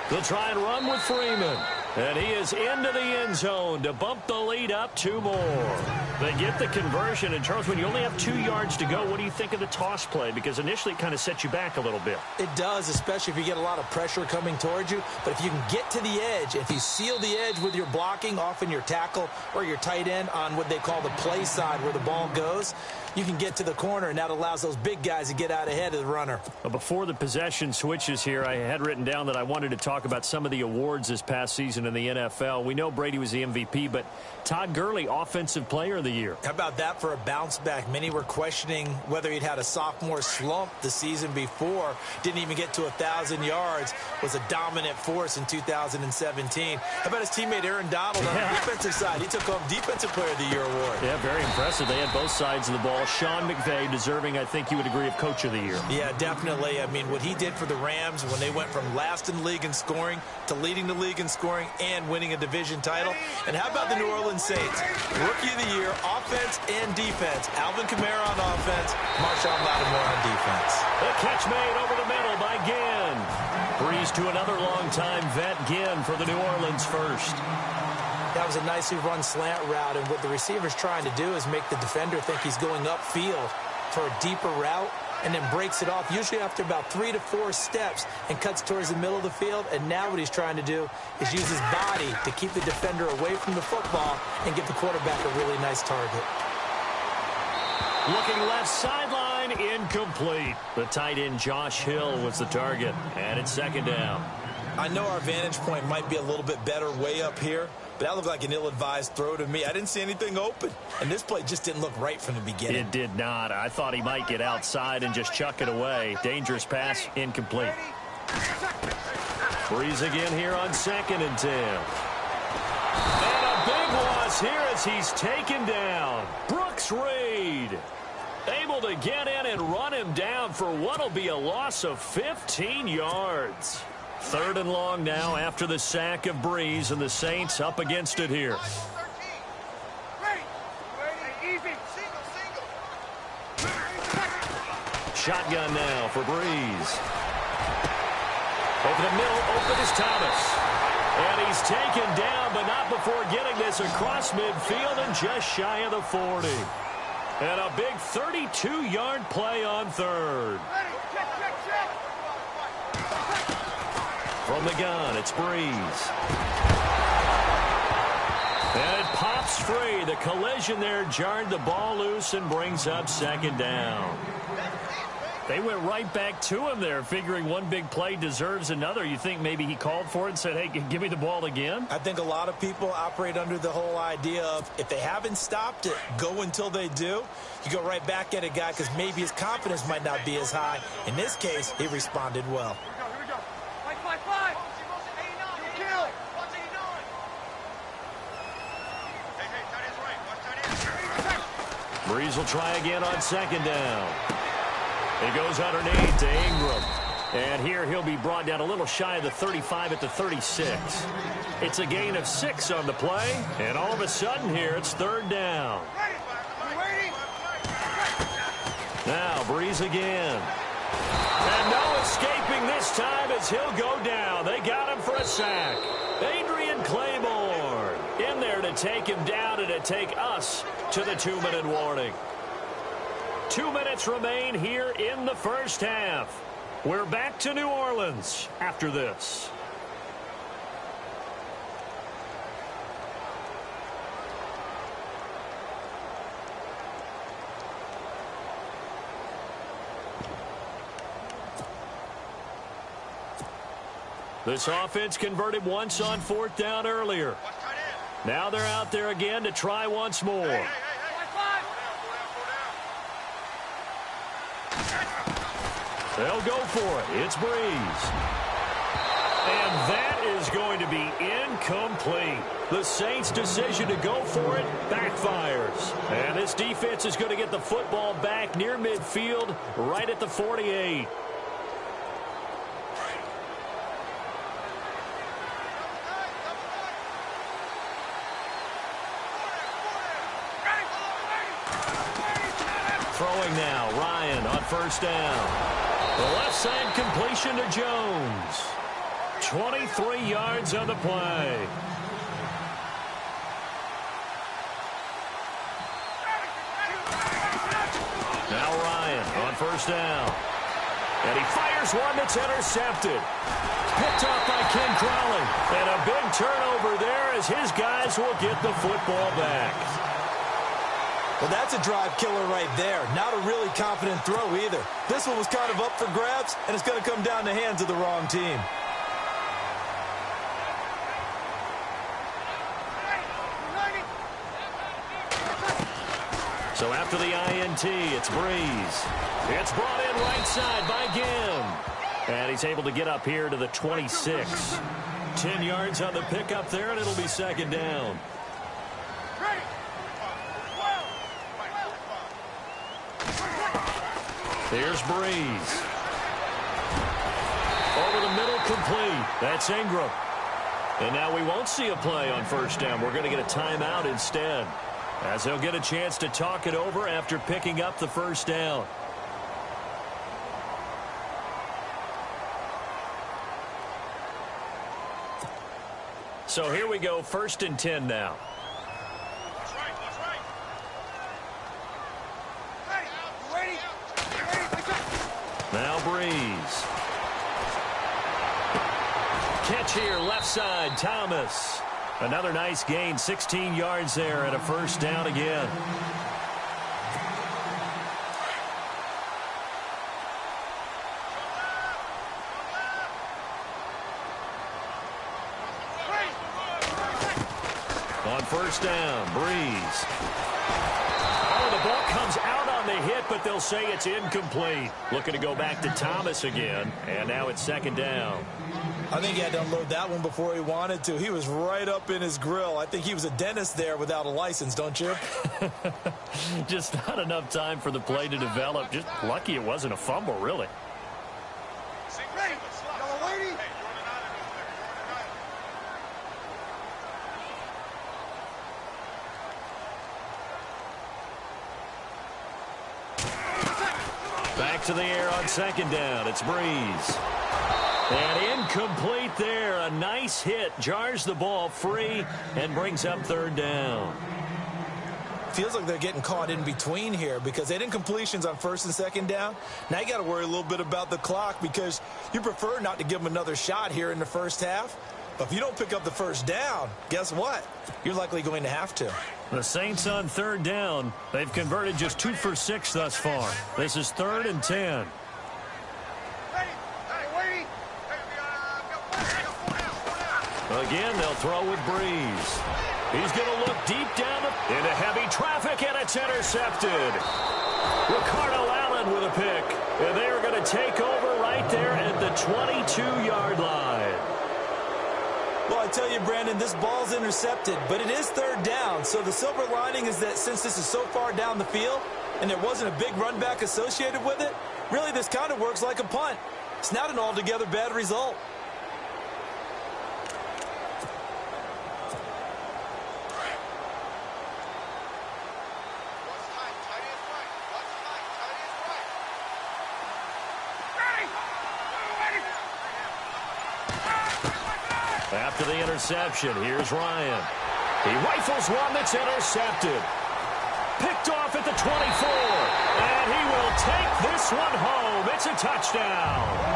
They'll try and run with Freeman. And he is into the end zone to bump the lead up 2 more. They get the conversion. And, Charles, when you only have 2 yards to go, what do you think of the toss play? Because initially it kind of sets you back a little bit. It does, especially if you get a lot of pressure coming towards you. But if you can get to the edge, if you seal the edge with your blocking, often your tackle or your tight end on what they call the play side where the ball goes, you can get to the corner, and that allows those big guys to get out ahead of the runner. Before the possession switches here, I had written down that I wanted to talk about some of the awards this past season in the NFL. We know Brady was the MVP, but Todd Gurley, Offensive Player of the Year. How about that for a bounce back? Many were questioning whether he'd had a sophomore slump the season before. Didn't even get to 1,000 yards. Was a dominant force in 2017. How about his teammate Aaron Donald on the defensive side? He took home Defensive Player of the Year award. Yeah, very impressive. They had both sides of the ball. Sean McVay deserving, I think you would agree, of Coach of the Year. Yeah, definitely. I mean, what he did for the Rams when they went from last in the league in scoring to leading the league in scoring and winning a division title. And how about the New Orleans Saints? Rookie of the Year, offense and defense. Alvin Kamara on offense, Marshawn Lattimore on defense. The catch made over the middle by Ginn. Breeze to another longtime vet, Ginn, for the New Orleans first. That was a nicely run slant route, and what the receiver's trying to do is make the defender think he's going upfield for a deeper route, and then breaks it off, usually after about 3 to 4 steps, and cuts towards the middle of the field. And now what he's trying to do is use his body to keep the defender away from the football and give the quarterback a really nice target. Looking left sideline, incomplete. The tight end Josh Hill was the target, and it's 2nd down. I know our vantage point might be a little bit better way up here, but that looked like an ill-advised throw to me. I didn't see anything open, and this play just didn't look right from the beginning. It did not. I thought he might get outside and just chuck it away. Dangerous pass, incomplete. Breeze again here on 2nd and 10. And a big loss here as he's taken down. Brooks Reed able to get in and run him down for what will be a loss of 15 yards. 3rd and long now after the sack of Breeze, and the Saints up against it here. Shotgun now for Breeze. Over the middle, open is Thomas. And he's taken down, but not before getting this across midfield and just shy of the 40. And a big 32-yard play on 3rd. From the gun, it's Breeze. And it pops free. The collision there jarred the ball loose and brings up 2nd down. They went right back to him there, figuring one big play deserves another. You think maybe he called for it and said, hey, give me the ball again? I think a lot of people operate under the whole idea of if they haven't stopped it, go until they do. You go right back at a guy because maybe his confidence might not be as high. In this case, he responded well. Breeze will try again on 2nd down. It goes underneath to Ingram. And here he'll be brought down a little shy of the 35 at the 36. It's a gain of 6 on the play. And all of a sudden here, it's 3rd down. Now Breeze again. And no escaping this time as he'll go down. They got him for a sack. Adrian Claiborne in there to take him down and to take us to the 2-minute warning. 2 minutes remain here in the first half. We're back to New Orleans after this. This offense converted once on 4th down earlier. Now they're out there again to try once more. They'll go for it. It's Breeze. And that is going to be incomplete. The Saints' decision to go for it backfires. And this defense is going to get the football back near midfield, right at the 48. Throwing now, Ryan on 1st down. The left side completion to Jones. 23 yards on the play. Now Ryan on 1st down. And he fires one that's intercepted. Picked off by Ken Crowley. And a big turnover there as his guys will get the football back. Well, that's a drive killer right there. Not a really confident throw either. This one was kind of up for grabs, and it's going to come down the hands of the wrong team. So after the INT, it's Breeze. It's brought in right side by Gim. And he's able to get up here to the 26. 10 yards on the pickup there, and it'll be 2nd down. Here's Breeze. Over the middle, complete. That's Ingram. And now we won't see a play on 1st down. We're going to get a timeout instead, as he'll get a chance to talk it over after picking up the 1st down. So here we go, 1st and 10 now. Now Breeze. Catch here, left side, Thomas. Another nice gain, 16 yards there, and a 1st down again. On 1st down, Breeze. Oh, the ball comes out on the hit, but they'll say it's incomplete. Looking to go back to Thomas again, and now it's 2nd down. I think he had to unload that one before he wanted to. He was right up in his grill. I think he was a dentist there without a license, don't you? Just not enough time for the play to develop. Just lucky it wasn't a fumble, really. Back to the air on 2nd down. It's Breeze. And incomplete there. A nice hit. Jars the ball free and brings up 3rd down. Feels like they're getting caught in between here because they didn't completions on 1st and 2nd down. Now you got to worry a little bit about the clock because you prefer not to give them another shot here in the 1st half. But if you don't pick up the 1st down, guess what? You're likely going to have to. The Saints on 3rd down. They've converted just 2 for 6 thus far. This is 3rd and 10. Again, they'll throw with Breeze. He's going to look deep down into heavy traffic, and it's intercepted. Ricardo Allen with a pick. And they're going to take over right there at the 22-yard line. Well, I tell you, Brandon, this ball's intercepted, but it is 3rd down. So the silver lining is that since this is so far down the field and there wasn't a big run back associated with it, really this kind of works like a punt. It's not an altogether bad result. After the interception, here's Ryan. He rifles one that's intercepted. Picked off at the 24. And he will take this one home. It's a touchdown.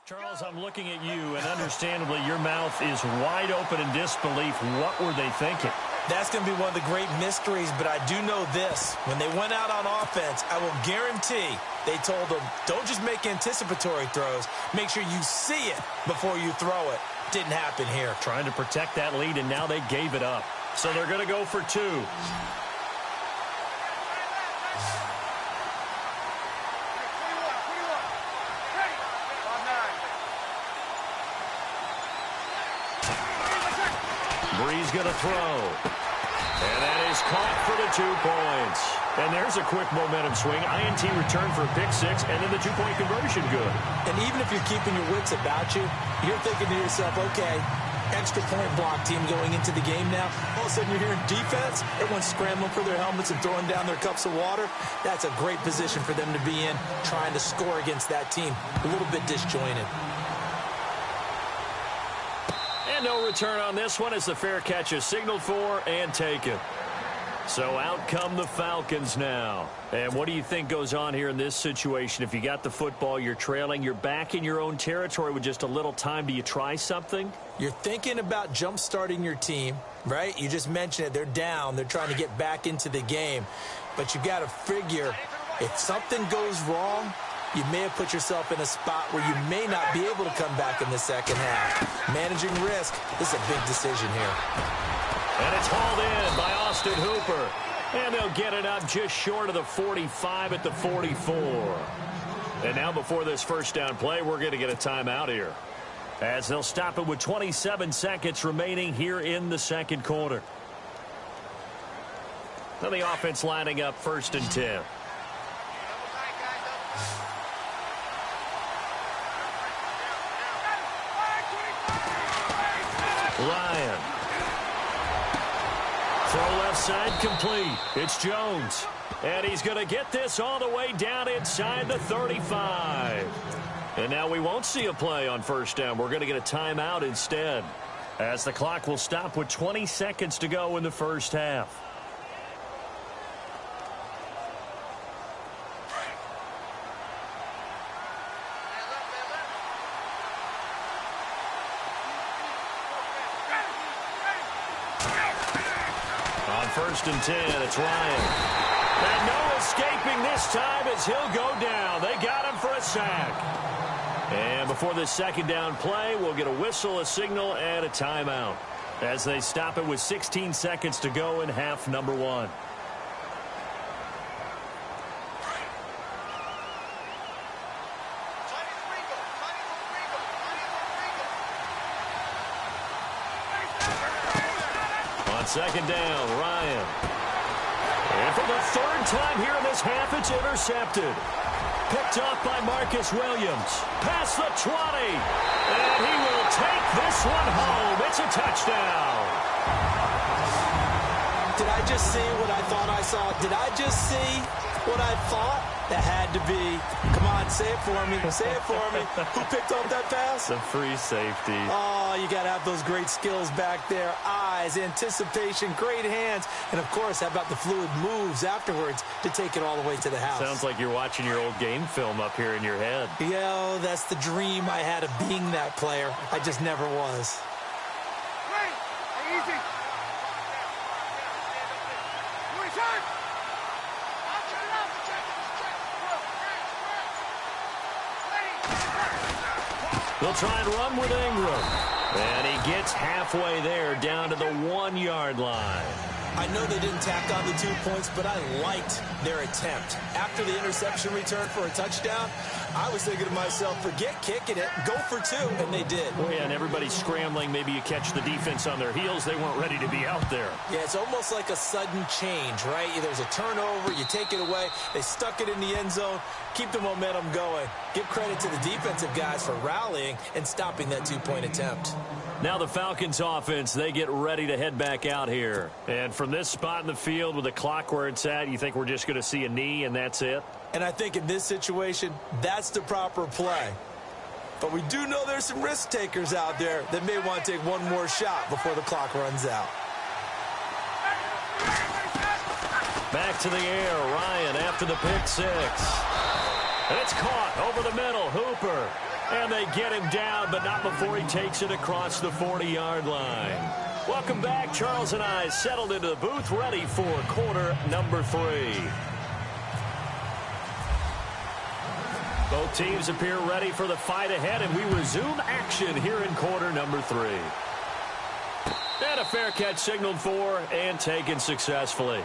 Charles, I'm looking at you, and understandably, your mouth is wide open in disbelief. What were they thinking? That's going to be one of the great mysteries, but I do know this. When they went out on offense, I will guarantee they told them, don't just make anticipatory throws. Make sure you see it before you throw it. Didn't happen here. Trying to protect that lead, and now they gave it up. So they're going to go for two. Bree's going to throw. And that is caught for the 2 points. And there's a quick momentum swing. INT return for a pick six, and then the 2-point conversion good. And even if you're keeping your wits about you, you're thinking to yourself, okay, extra point block team going into the game now. All of a sudden you're hearing defense. Everyone's scrambling for their helmets and throwing down their cups of water. That's a great position for them to be in, trying to score against that team. A little bit disjointed. And no return on this one as the fair catch is signaled for and taken. So out come the Falcons now. And what do you think goes on here in this situation? If you got the football, you're trailing, you're back in your own territory with just a little time. Do you try something? You're thinking about jump-starting your team, right? You just mentioned it. They're down. They're trying to get back into the game. But you got to figure if something goes wrong, you may have put yourself in a spot where you may not be able to come back in the second half. Managing risk, this is a big decision here. And it's hauled in by Austin Hooper. And they'll get it up just short of the 45 at the 44. And now before this first down play, we're going to get a timeout here, as they'll stop it with 27 seconds remaining here in the second quarter. Now the offense lining up 1st and 10. Ryan. Throw left side complete. It's Jones. And he's going to get this all the way down inside the 35. And now we won't see a play on first down. We're going to get a timeout instead, as the clock will stop with 20 seconds to go in the first half. On 1st and 10, it's Ryan. And no escaping this time as he'll go down. They got him for a sack. And before this second down play, we'll get a whistle, a signal, and a timeout, as they stop it with 16 seconds to go in half number 1. On second down, Ryan. And for the 3rd time here in this half, it's intercepted. Picked off by Marcus Williams. Past the 20. And he will take this one home. It's a touchdown. Did I just see what I thought I saw? Did I just see what I thought? That had to be. Come on, say it for me. Say it for me. Who picked off that pass? The free safety. Oh, you got to have those great skills back there. Eyes, anticipation, great hands. And, of course, how about the fluid moves afterwards to take it all the way to the house? Sounds like you're watching your old game film up here in your head. Yo, that's the dream I had of being that player. I just never was. Easy. They'll try and run with Ingram. And he gets halfway there down to the 1-yard line. I know they didn't tack on the 2 points, but I liked their attempt. After the interception return for a touchdown, I was thinking to myself, forget kicking it, go for 2, and they did. Oh, yeah, and everybody's scrambling. Maybe you catch the defense on their heels. They weren't ready to be out there. Yeah, it's almost like a sudden change, right? There's a turnover, you take it away, they stuck it in the end zone, keep the momentum going. Give credit to the defensive guys for rallying and stopping that 2-point attempt. Now the Falcons offense, they get ready to head back out here. And from this spot in the field with the clock where it's at, you think we're just going to see a knee and that's it? And I think in this situation, that's the proper play. But we do know there's some risk takers out there that may want to take one more shot before the clock runs out. Back to the air, Ryan after the pick six. And it's caught over the middle, Hooper. And they get him down, but not before he takes it across the 40-yard line. Welcome back. Charles and I settled into the booth, ready for quarter number 3. Both teams appear ready for the fight ahead, and we resume action here in quarter number 3. And a fair catch signaled for and taken successfully.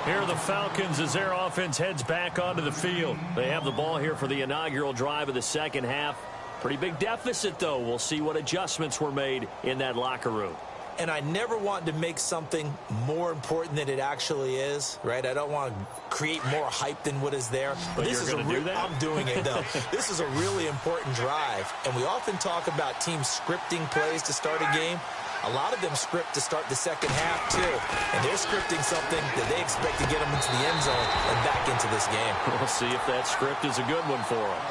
Here are the Falcons as their offense heads back onto the field. They have the ball here for the inaugural drive of the second half. Pretty big deficit, though. We'll see what adjustments were made in that locker room. And I never want to make something more important than it actually is, right? I don't want to create more hype than what is there. But you're going to do that? I'm doing it, though. This is a really important drive. And we often talk about teams scripting plays to start a game. A lot of them script to start the second half, too. And they're scripting something that they expect to get them into the end zone and back into this game. We'll see if that script is a good one for them.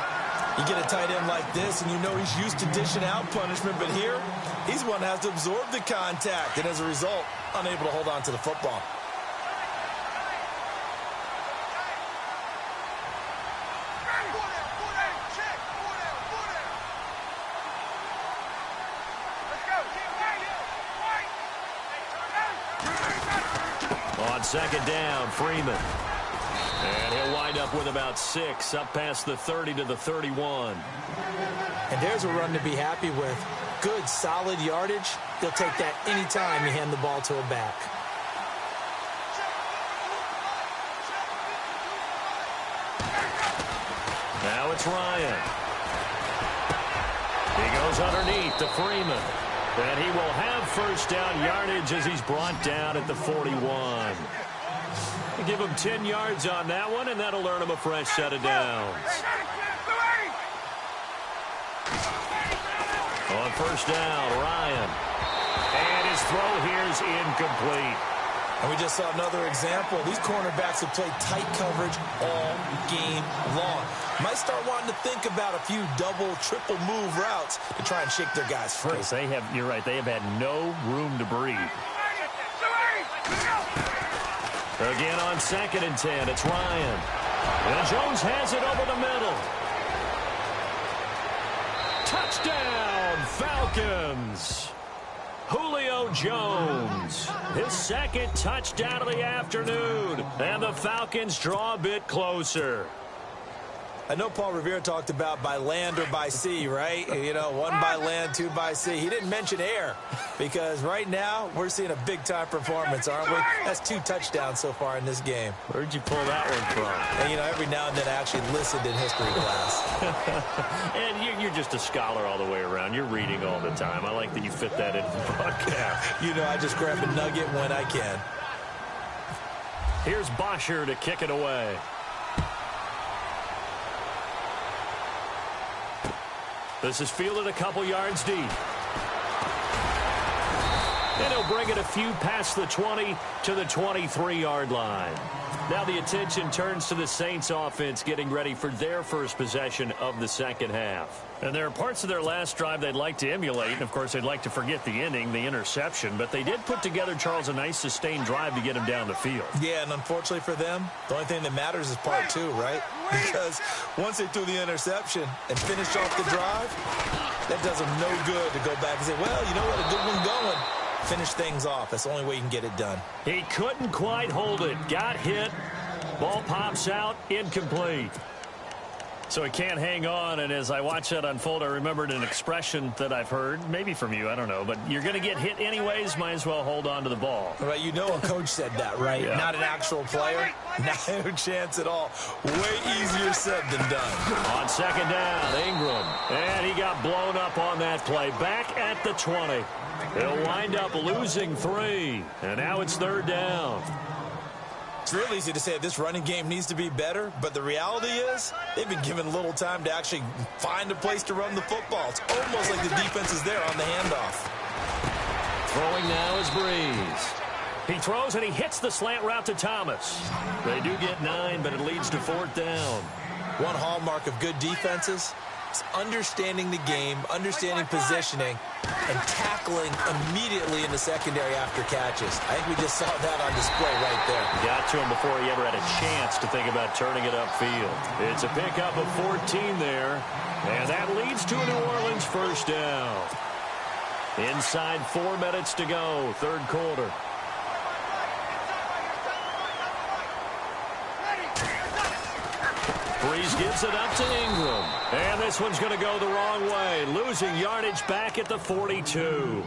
You get a tight end like this, and you know he's used to dishing out punishment. But here, he's one that has to absorb the contact. And as a result, unable to hold on to the football. On second down, Freeman. And he'll wind up with about 6, up past the 30 to the 31. And there's a run to be happy with. Good, solid yardage. They'll take that anytime you hand the ball to a back. Now it's Ryan. He goes underneath to Freeman. And he will have first down yardage as he's brought down at the 41. Give him 10 yards on that one, and that'll earn him a fresh set of downs. On first down, Ryan. And his throw here is incomplete. And we just saw another example. These cornerbacks have played tight coverage all game long. Might start wanting to think about a few double, triple move routes to try and shake their guys free. They have, you're right, they have had no room to breathe. Again on 2nd and 10, it's Ryan. And Jones has it over the middle. Touchdown, Falcons. Julio Jones, his second touchdown of the afternoon. And the Falcons draw a bit closer. I know Paul Revere talked about by land or by sea, right? You know, 1 by land, 2 by sea. He didn't mention air because right now we're seeing a big-time performance, aren't we? That's 2 touchdowns so far in this game. Where'd you pull that one from? And, you know, every now and then I actually listened in history class. And you're just a scholar all the way around. You're reading all the time. I like that you fit that into the broadcast. You know, I just grab a nugget when I can. Here's Bosher to kick it away. This is fielded a couple yards deep. And he'll bring it a few past the 20 to the 23-yard line. Now the attention turns to the Saints offense getting ready for their first possession of the second half. And there are parts of their last drive they'd like to emulate. And, of course, they'd like to forget the ending, the interception. But they did put together, Charles, a nice sustained drive to get him down the field. Yeah, and unfortunately for them, the only thing that matters is part two, right? Because once they threw the interception and finished off the drive, that does them no good to go back and say, well, you know what, a good one going. Finish things off. That's the only way you can get it done. He couldn't quite hold it. Got hit. Ball pops out. Incomplete. So he can't hang on, and as I watch that unfold, I remembered an expression that I've heard, maybe from you, I don't know, but you're going to get hit anyways, might as well hold on to the ball. Right, you know a coach said that, right? Yeah. Not an actual player. No chance at all. Way easier said than done. On second down, Ingram, and he got blown up on that play. Back at the 20. They'll wind up losing 3, and now it's third down. It's real easy to say this running game needs to be better, but the reality is they've been given little time to actually find a place to run the football. It's almost like the defense is there on the handoff. Throwing now is Breeze. He throws and he hits the slant route to Thomas. They do get 9, but it leads to fourth down. One hallmark of good defenses is understanding the game, understanding positioning, and tackling immediately in the secondary after catches. I think we just saw that on display right there. Got to him before he ever had a chance to think about turning it upfield. It's a pickup of 14 there, and that leads to a New Orleans first down. Inside 4 minutes to go, third quarter. Breeze gives it up to Ingram. And this one's going to go the wrong way. Losing yardage back at the 42.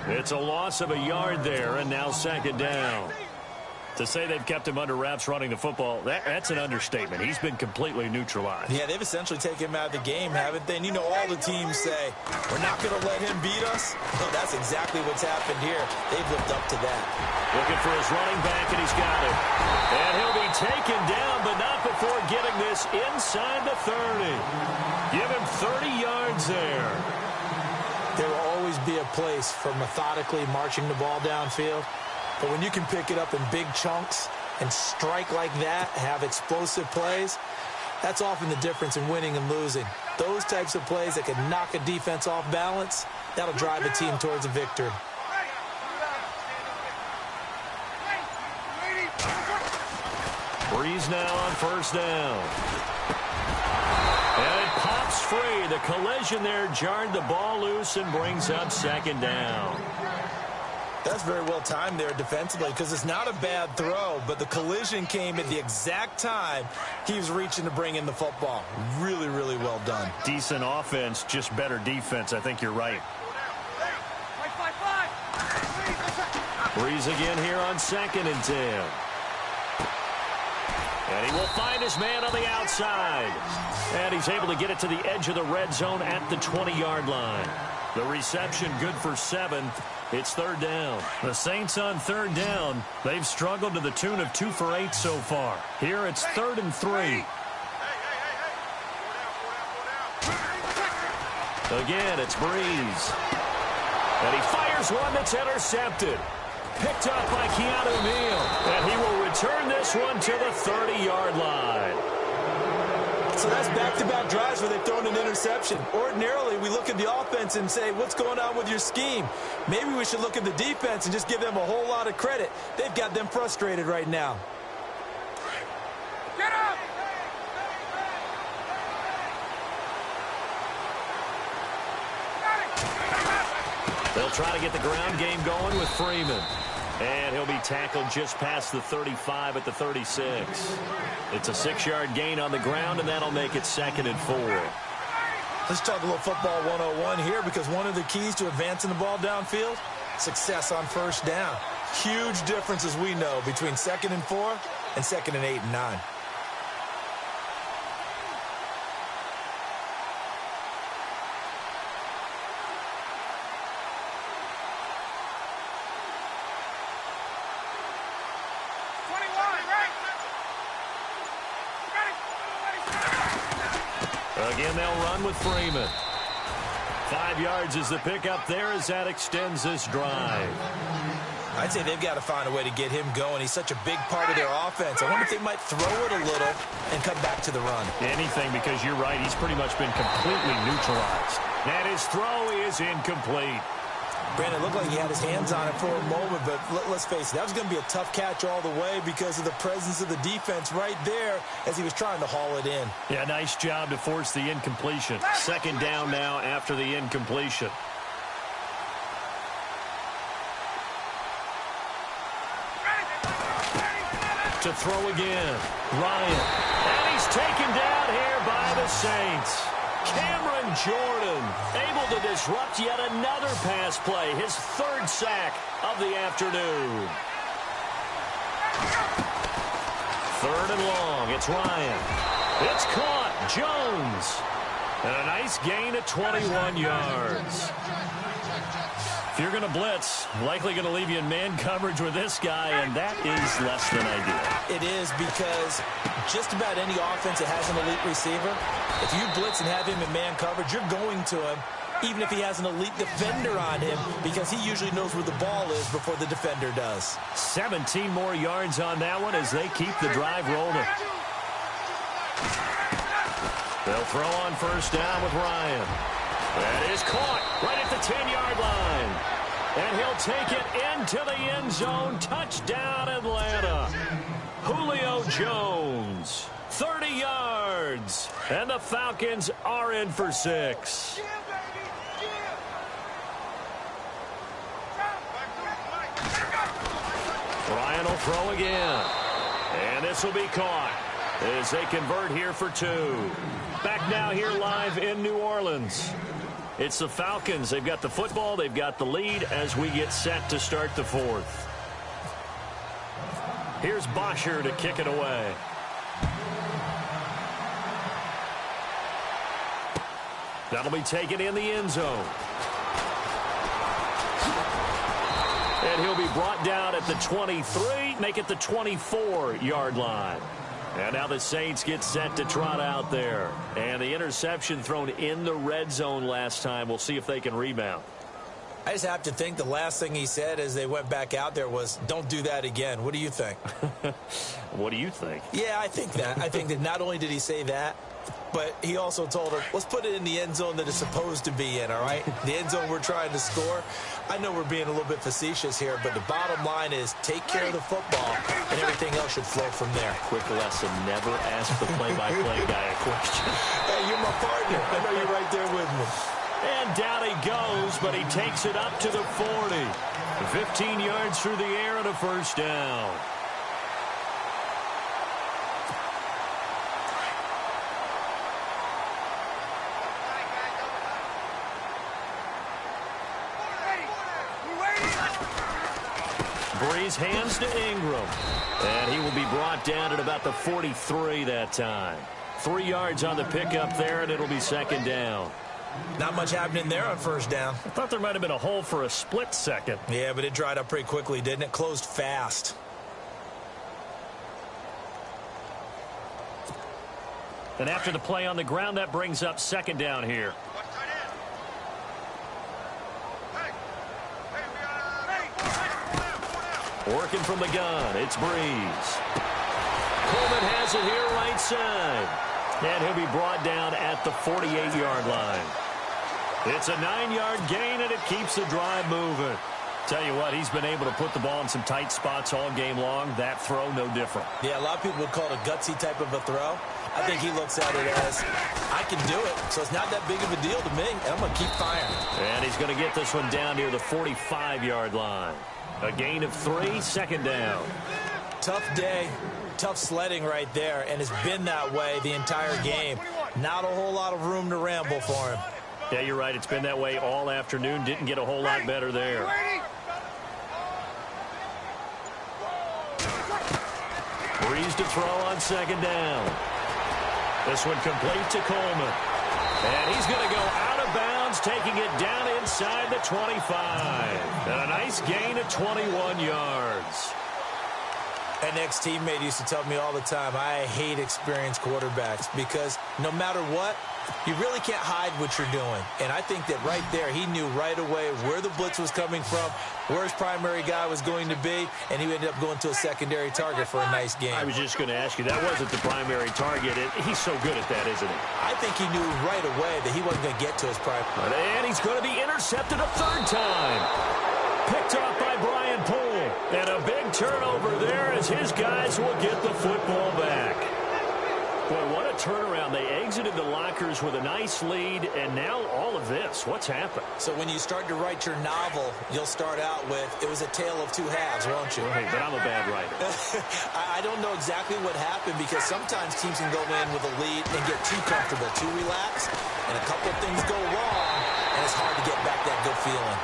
It's a loss of a yard there, and now second down. To say they've kept him under wraps running the football, that's an understatement. He's been completely neutralized. Yeah, they've essentially taken him out of the game, haven't they? And you know all the teams say, we're not going to let him beat us. Well, that's exactly what's happened here. They've lived up to that. Looking for his running back, and he's got it. And he'll be taken down, but not before getting this inside the 30. Give him 30 yards there. There will always be a place for methodically marching the ball downfield. But when you can pick it up in big chunks and strike like that, have explosive plays, that's often the difference in winning and losing. Those types of plays that can knock a defense off balance, that'll drive a team towards a victory. Breeze now on first down. And it pops free. The collision there jarred the ball loose and brings up second down. That's very well timed there defensively because it's not a bad throw, but the collision came at the exact time he was reaching to bring in the football. Really, really well done. Decent offense, just better defense. I think you're right. Breeze again here on 2nd and 10. And he will find his man on the outside. And he's able to get it to the edge of the red zone at the 20-yard line. The reception good for 7. It's third down. The Saints on third down. They've struggled to the tune of 2 for 8 so far. Here it's 3rd and 3. Again, it's Breeze. And he fires one that's intercepted. Picked up by Keanu Neal. And he will return this one to the 30-yard line. So that's back-to-back drives where they've thrown an interception. Ordinarily, we look at the offense and say, what's going on with your scheme? Maybe we should look at the defense and just give them a whole lot of credit. They've got them frustrated right now. Get up! They'll try to get the ground game going with Freeman. And he'll be tackled just past the 35 at the 36. It's a 6-yard gain on the ground, and that'll make it 2nd and 4. Let's talk a little football 101 here because one of the keys to advancing the ball downfield, success on first down. Huge difference, as we know, between 2nd and 4 and 2nd and 8 and 9. Again, they'll run with Freeman. 5 yards is the pickup there as that extends this drive. I'd say they've got to find a way to get him going. He's such a big part of their offense. I wonder if they might throw it a little and come back to the run. Anything, because you're right. He's pretty much been completely neutralized. And his throw is incomplete. Brandon, it looked like he had his hands on it for a moment, but let's face it, that was going to be a tough catch all the way because of the presence of the defense right there as he was trying to haul it in. Yeah, nice job to force the incompletion. Second down now after the incompletion. To throw again, Ryan. And he's taken down here by the Saints. Cameron Jordan able to disrupt yet another pass play. His third sack of the afternoon. Third and long. It's Ryan. It's caught. Jones. And a nice gain of 21 yards. If you're going to blitz, likely going to leave you in man coverage with this guy, and that is less than ideal. It is, because just about any offense that has an elite receiver, if you blitz and have him in man coverage, you're going to him, even if he has an elite defender on him, because he usually knows where the ball is before the defender does. 17 more yards on that one as they keep the drive rolling. They'll throw on first down with Ryan. That is caught right at the 10-yard line. And he'll take it into the end zone. Touchdown, Atlanta. Julio Jones, 30 yards. And the Falcons are in for 6. Ryan will throw again. And this will be caught as they convert here for 2. Back now here live in New Orleans. It's the Falcons. They've got the football. They've got the lead as we get set to start the 4th. Here's Bosher to kick it away. That'll be taken in the end zone. And he'll be brought down at the 23, make it the 24-yard line. And now the Saints get set to trot out there. And the interception thrown in the red zone last time. We'll see if they can rebound. I just have to think the last thing he said as they went back out there was, don't do that again. What do you think? What do you think? Yeah, I think that. I think that not only did he say that, but he also told her, let's put it in the end zone that it's supposed to be in, all right? The end zone we're trying to score. I know we're being a little bit facetious here, but the bottom line is take care of the football, and everything else should flow from there. Quick lesson, never ask the play-by-play guy a question. Hey, you're my partner. I know you're right there with me. And down he goes, but he takes it up to the 40. 15 yards through the air and a first down. Breeze hands to Ingram. And he will be brought down at about the 43 that time. 3 yards on the pickup there, and it'll be second down. Not much happening there on first down. I thought there might have been a hole for a split second. Yeah, but it dried up pretty quickly, didn't it? Closed fast. And after the play on the ground, that brings up second down here. Working from the gun, it's Breeze. Coleman has it here right side. And he'll be brought down at the 48-yard line. It's a 9-yard gain, and it keeps the drive moving. Tell you what, he's been able to put the ball in some tight spots all game long. That throw, no different. Yeah, a lot of people would call it a gutsy type of a throw. I think he looks at it as, I can do it, so it's not that big of a deal to me, and I'm going to keep firing. And he's going to get this one down near the 45-yard line. A gain of 3, second down. Tough day, tough sledding right there, and it's been that way the entire game. Not a whole lot of room to ramble for him. Yeah, you're right. It's been that way all afternoon. Didn't get a whole lot better there. Breeze to throw on second down. This one complete to Coleman. And he's going to go out of bounds, taking it down inside the 25. And a nice gain of 21 yards. An ex-teammate used to tell me all the time, I hate experienced quarterbacks because no matter what, You really can't hide what you're doing. And I think that right there, he knew right away where the blitz was coming from, where his primary guy was going to be, and he ended up going to a secondary target for a nice game. I was just going to ask you, that wasn't the primary target. He's so good at that, isn't he? I think he knew right away that he wasn't going to get to his primary. And he's going to be intercepted a third time. Picked off by Brian Poole. And a big turnover there as his guys will get the football back. Boy, what a turnaround. They exited the lockers with a nice lead, and now all of this. What's happened? So when you start to write your novel, you'll start out with, it was a tale of two halves, won't you? Hey, but I'm a bad writer. I don't know exactly what happened because sometimes teams can go in with a lead and get too comfortable, too relaxed, and a couple of things go wrong, and it's hard to get back that good feeling.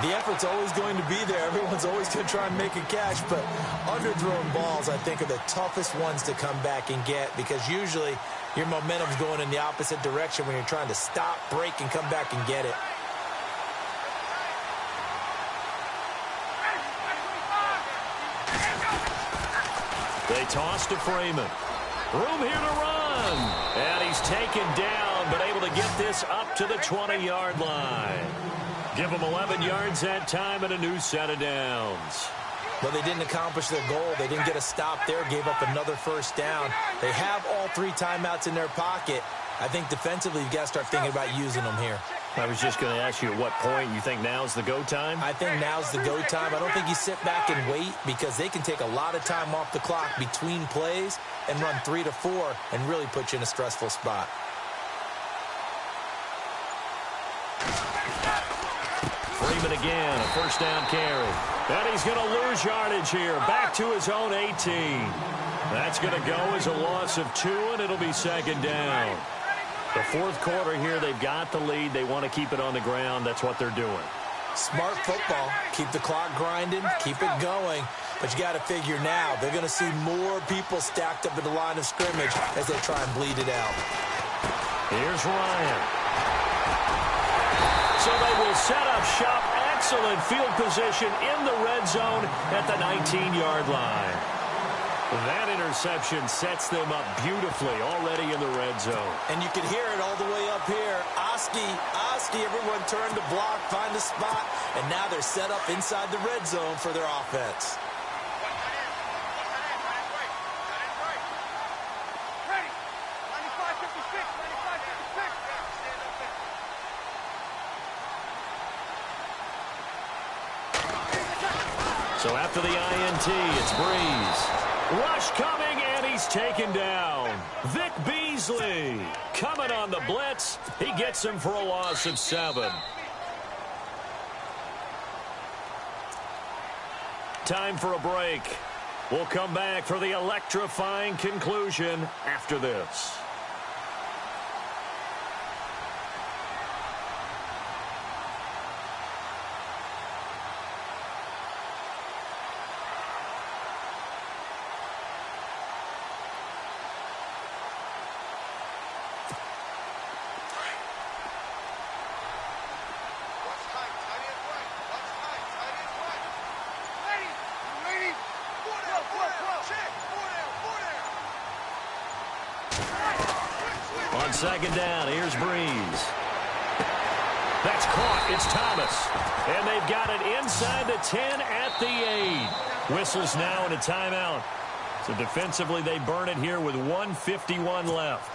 The effort's always going to be there. Everyone's always going to try and make a catch, but underthrown balls, I think, are the toughest ones to come back and get because usually your momentum's going in the opposite direction when you're trying to stop, break, and come back and get it. They toss to Freeman. Room here to run. And he's taken down, but able to get this up to the 20-yard line. Give them 11 yards that time and a new set of downs. Well, they didn't accomplish their goal. They didn't get a stop there, gave up another first down. They have all 3 timeouts in their pocket. I think defensively you've got to start thinking about using them here. I was just going to ask you at what point you think now's the go time? I think now's the go time. I don't think you sit back and wait because they can take a lot of time off the clock between plays and run 3 to 4 and really put you in a stressful spot. Freeman again, a first down carry. And he's going to lose yardage here. Back to his own 18. That's going to go as a loss of 2, and it'll be second down. The fourth quarter here, they've got the lead. They want to keep it on the ground. That's what they're doing. Smart football. Keep the clock grinding. Keep it going. But you got to figure now, they're going to see more people stacked up at the line of scrimmage as they try and bleed it out. Here's Ryan. So they will set up shop. Excellent field position in the red zone at the 19-yard line. That interception sets them up beautifully already in the red zone. And you can hear it all the way up here. Oski, everyone turned to block, find a spot, and now they're set up inside the red zone for their offense. So after the INT, it's Breeze. Rush coming, and he's taken down. Vic Beasley coming on the blitz. He gets him for a loss of 7. Time for a break. We'll come back for the electrifying conclusion after this. On second down, here's Breeze. That's caught. It's Thomas. And they've got it inside the 10 at the 8. Whistles now and a timeout. So defensively, they burn it here with 1:51 left.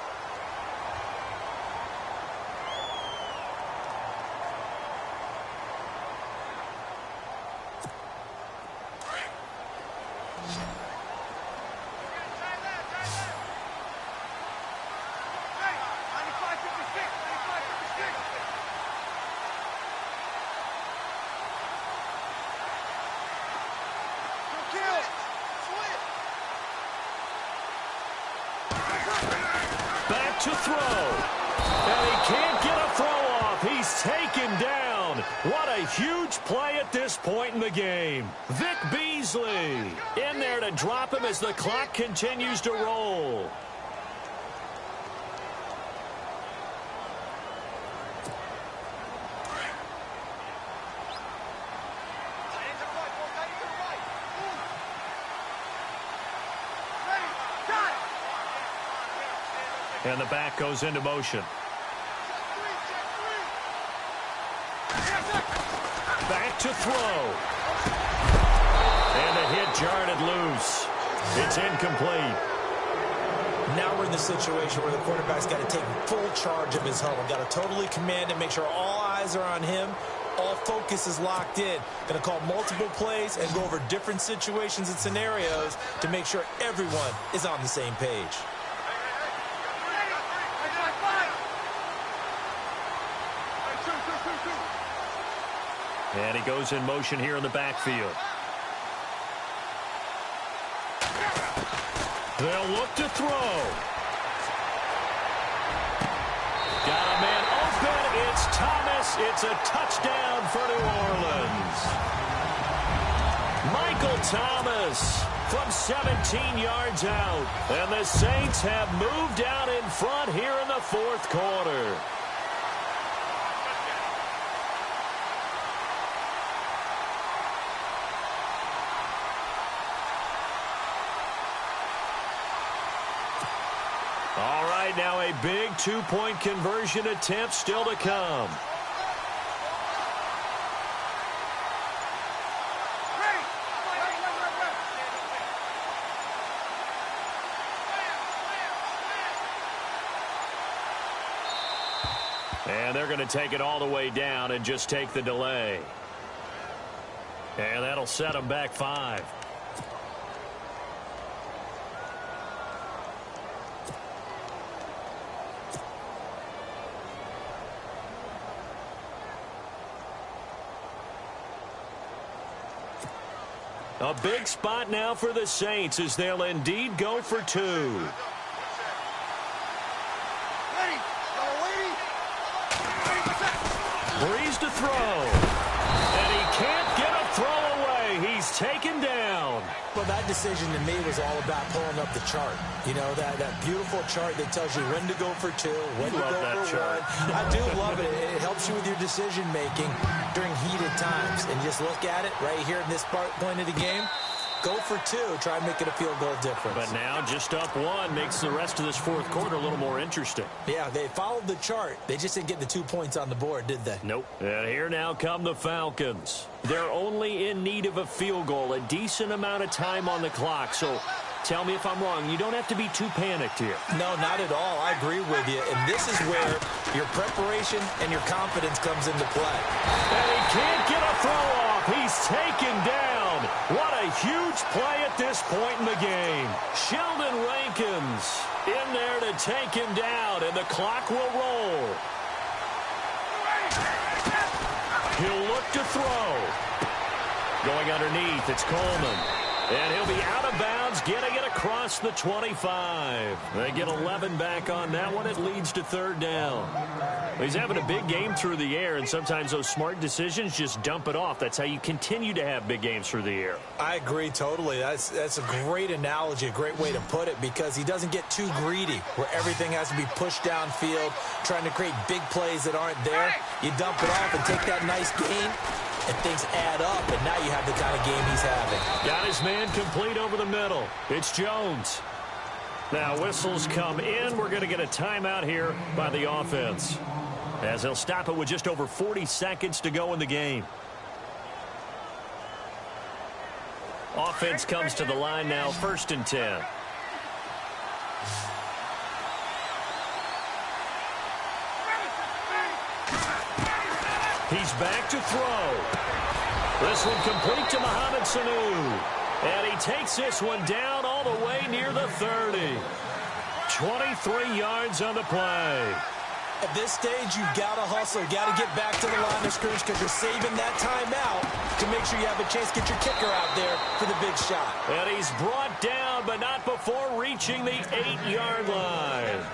Back to throw. And he can't get a throw off. He's taken down. What a huge play at this point in the game. Vic Beasley in there to drop him as the clock continues to roll. And the back goes into motion. Back to throw. And the hit jarred it loose. It's incomplete. Now we're in the situation where the quarterback's got to take full charge of his huddle. Got to totally command and make sure all eyes are on him. All focus is locked in. Going to call multiple plays and go over different situations and scenarios to make sure everyone is on the same page. And he goes in motion here in the backfield. They'll look to throw. Got a man open. It's Thomas. It's a touchdown for New Orleans. Michael Thomas from 17 yards out. And the Saints have moved out in front here in the fourth quarter. All right, now a big two-point conversion attempt still to come. And they're going to take it all the way down and just take the delay. And that'll set them back 5. A big spot now for the Saints as they'll indeed go for 2. Breeze to throw. And he can't get a throw away. He's taken down. Well, that decision to me was all about pulling up the chart. You know, that beautiful chart that tells you when to go for 2, when to go for 1. I do love it. It helps you with your decision-making during heated times. And just look at it right here in this point of the game. Go for 2. Try and make it a field goal difference. But now just up 1 makes the rest of this fourth quarter a little more interesting. Yeah, they followed the chart. They just didn't get the 2 points on the board, did they? Nope. And here now come the Falcons. They're only in need of a field goal, a decent amount of time on the clock. So tell me if I'm wrong. You don't have to be too panicked here. No, not at all. I agree with you. And this is where your preparation and your confidence comes into play. And he can't get a throw off. He's taken down. What a huge play at this point in the game. Sheldon Rankins in there to take him down, and the clock will roll. He'll look to throw. Going underneath, it's Coleman. And he'll be out of bounds, getting it across the 25. They get 11 back on that one. It leads to 3rd down. He's having a big game through the air, and sometimes those smart decisions just dump it off. That's how you continue to have big games through the air. I agree totally. That's a great analogy, a great way to put it, because he doesn't get too greedy where everything has to be pushed downfield, trying to create big plays that aren't there. You dump it off and take that nice gain, and things add up, and now you have the kind of game he's having. Got his man complete over the middle. It's Jones. Now whistles come in. We're going to get a timeout here by the offense, as they'll stop it with just over 40 seconds to go in the game. Offense comes to the line now, 1st and 10. He's back to throw. This one complete to Mohamed Sanu. And he takes this one down all the way near the 30. 23 yards on the play. At this stage, you've got to hustle. You've got to get back to the line of scrimmage because you're saving that timeout to make sure you have a chance to get your kicker out there for the big shot. And he's brought down, but not before reaching the 8-yard line.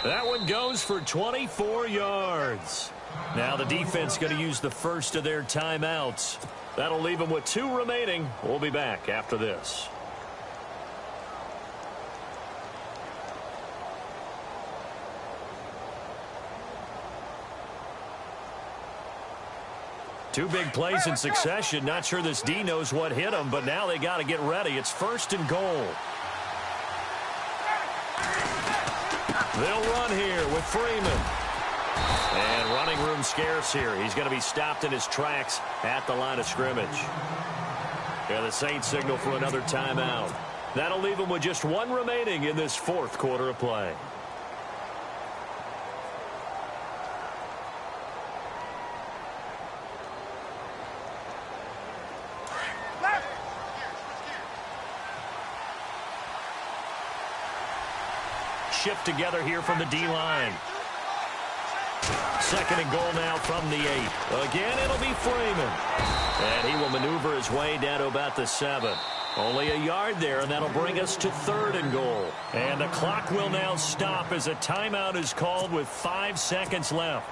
That one goes for 24 yards. Now the defense going to use the first of their timeouts. That'll leave them with 2 remaining. We'll be back after this. Two big plays in succession. Not sure this D knows what hit him, but now they got to get ready. It's 1st and goal. They'll run here with Freeman. And running room scarce here. He's going to be stopped in his tracks at the line of scrimmage. And the Saints signal for another timeout. That'll leave them with just one remaining in this fourth quarter of play. Shift together here from the D-line. Second and goal now from the 8. Again, it'll be Freeman. And he will maneuver his way down to about the 7. Only a yard there, and that'll bring us to third and goal. And the clock will now stop as a timeout is called with 5 seconds left.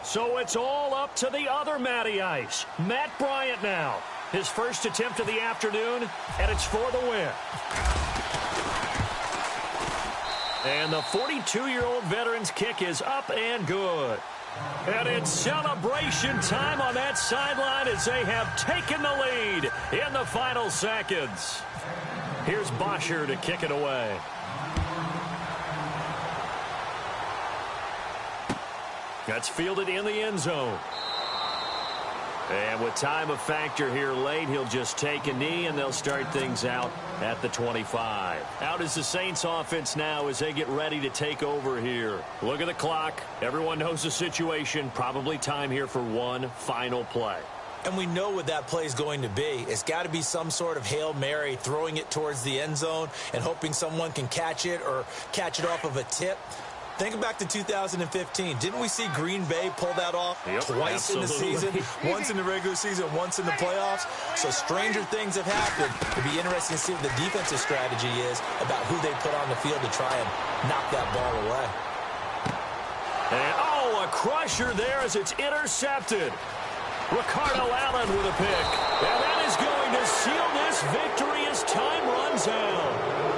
So it's all up to the other Matty Ice. Matt Bryant now. His first attempt of the afternoon, and it's for the win. And the 42-year-old veteran's kick is up and good. And it's celebration time on that sideline as they have taken the lead in the final seconds. Here's Bosher to kick it away. That's fielded in the end zone. And with time of factor here late, he'll just take a knee, and they'll start things out at the 25. Out is the Saints offense now as they get ready to take over here. Look at the clock. Everyone knows the situation. Probably time here for one final play. And we know what that play is going to be. It's got to be some sort of Hail Mary, throwing it towards the end zone and hoping someone can catch it or catch it off of a tip. Think back to 2015. Didn't we see Green Bay pull that off twice in the season? Once in the regular season, once in the playoffs. So stranger things have happened. It'll be interesting to see what the defensive strategy is about who they put on the field to try and knock that ball away. And, a crusher there as it's intercepted. Ricardo Allen with a pick. And that is going to seal this victory as time runs out.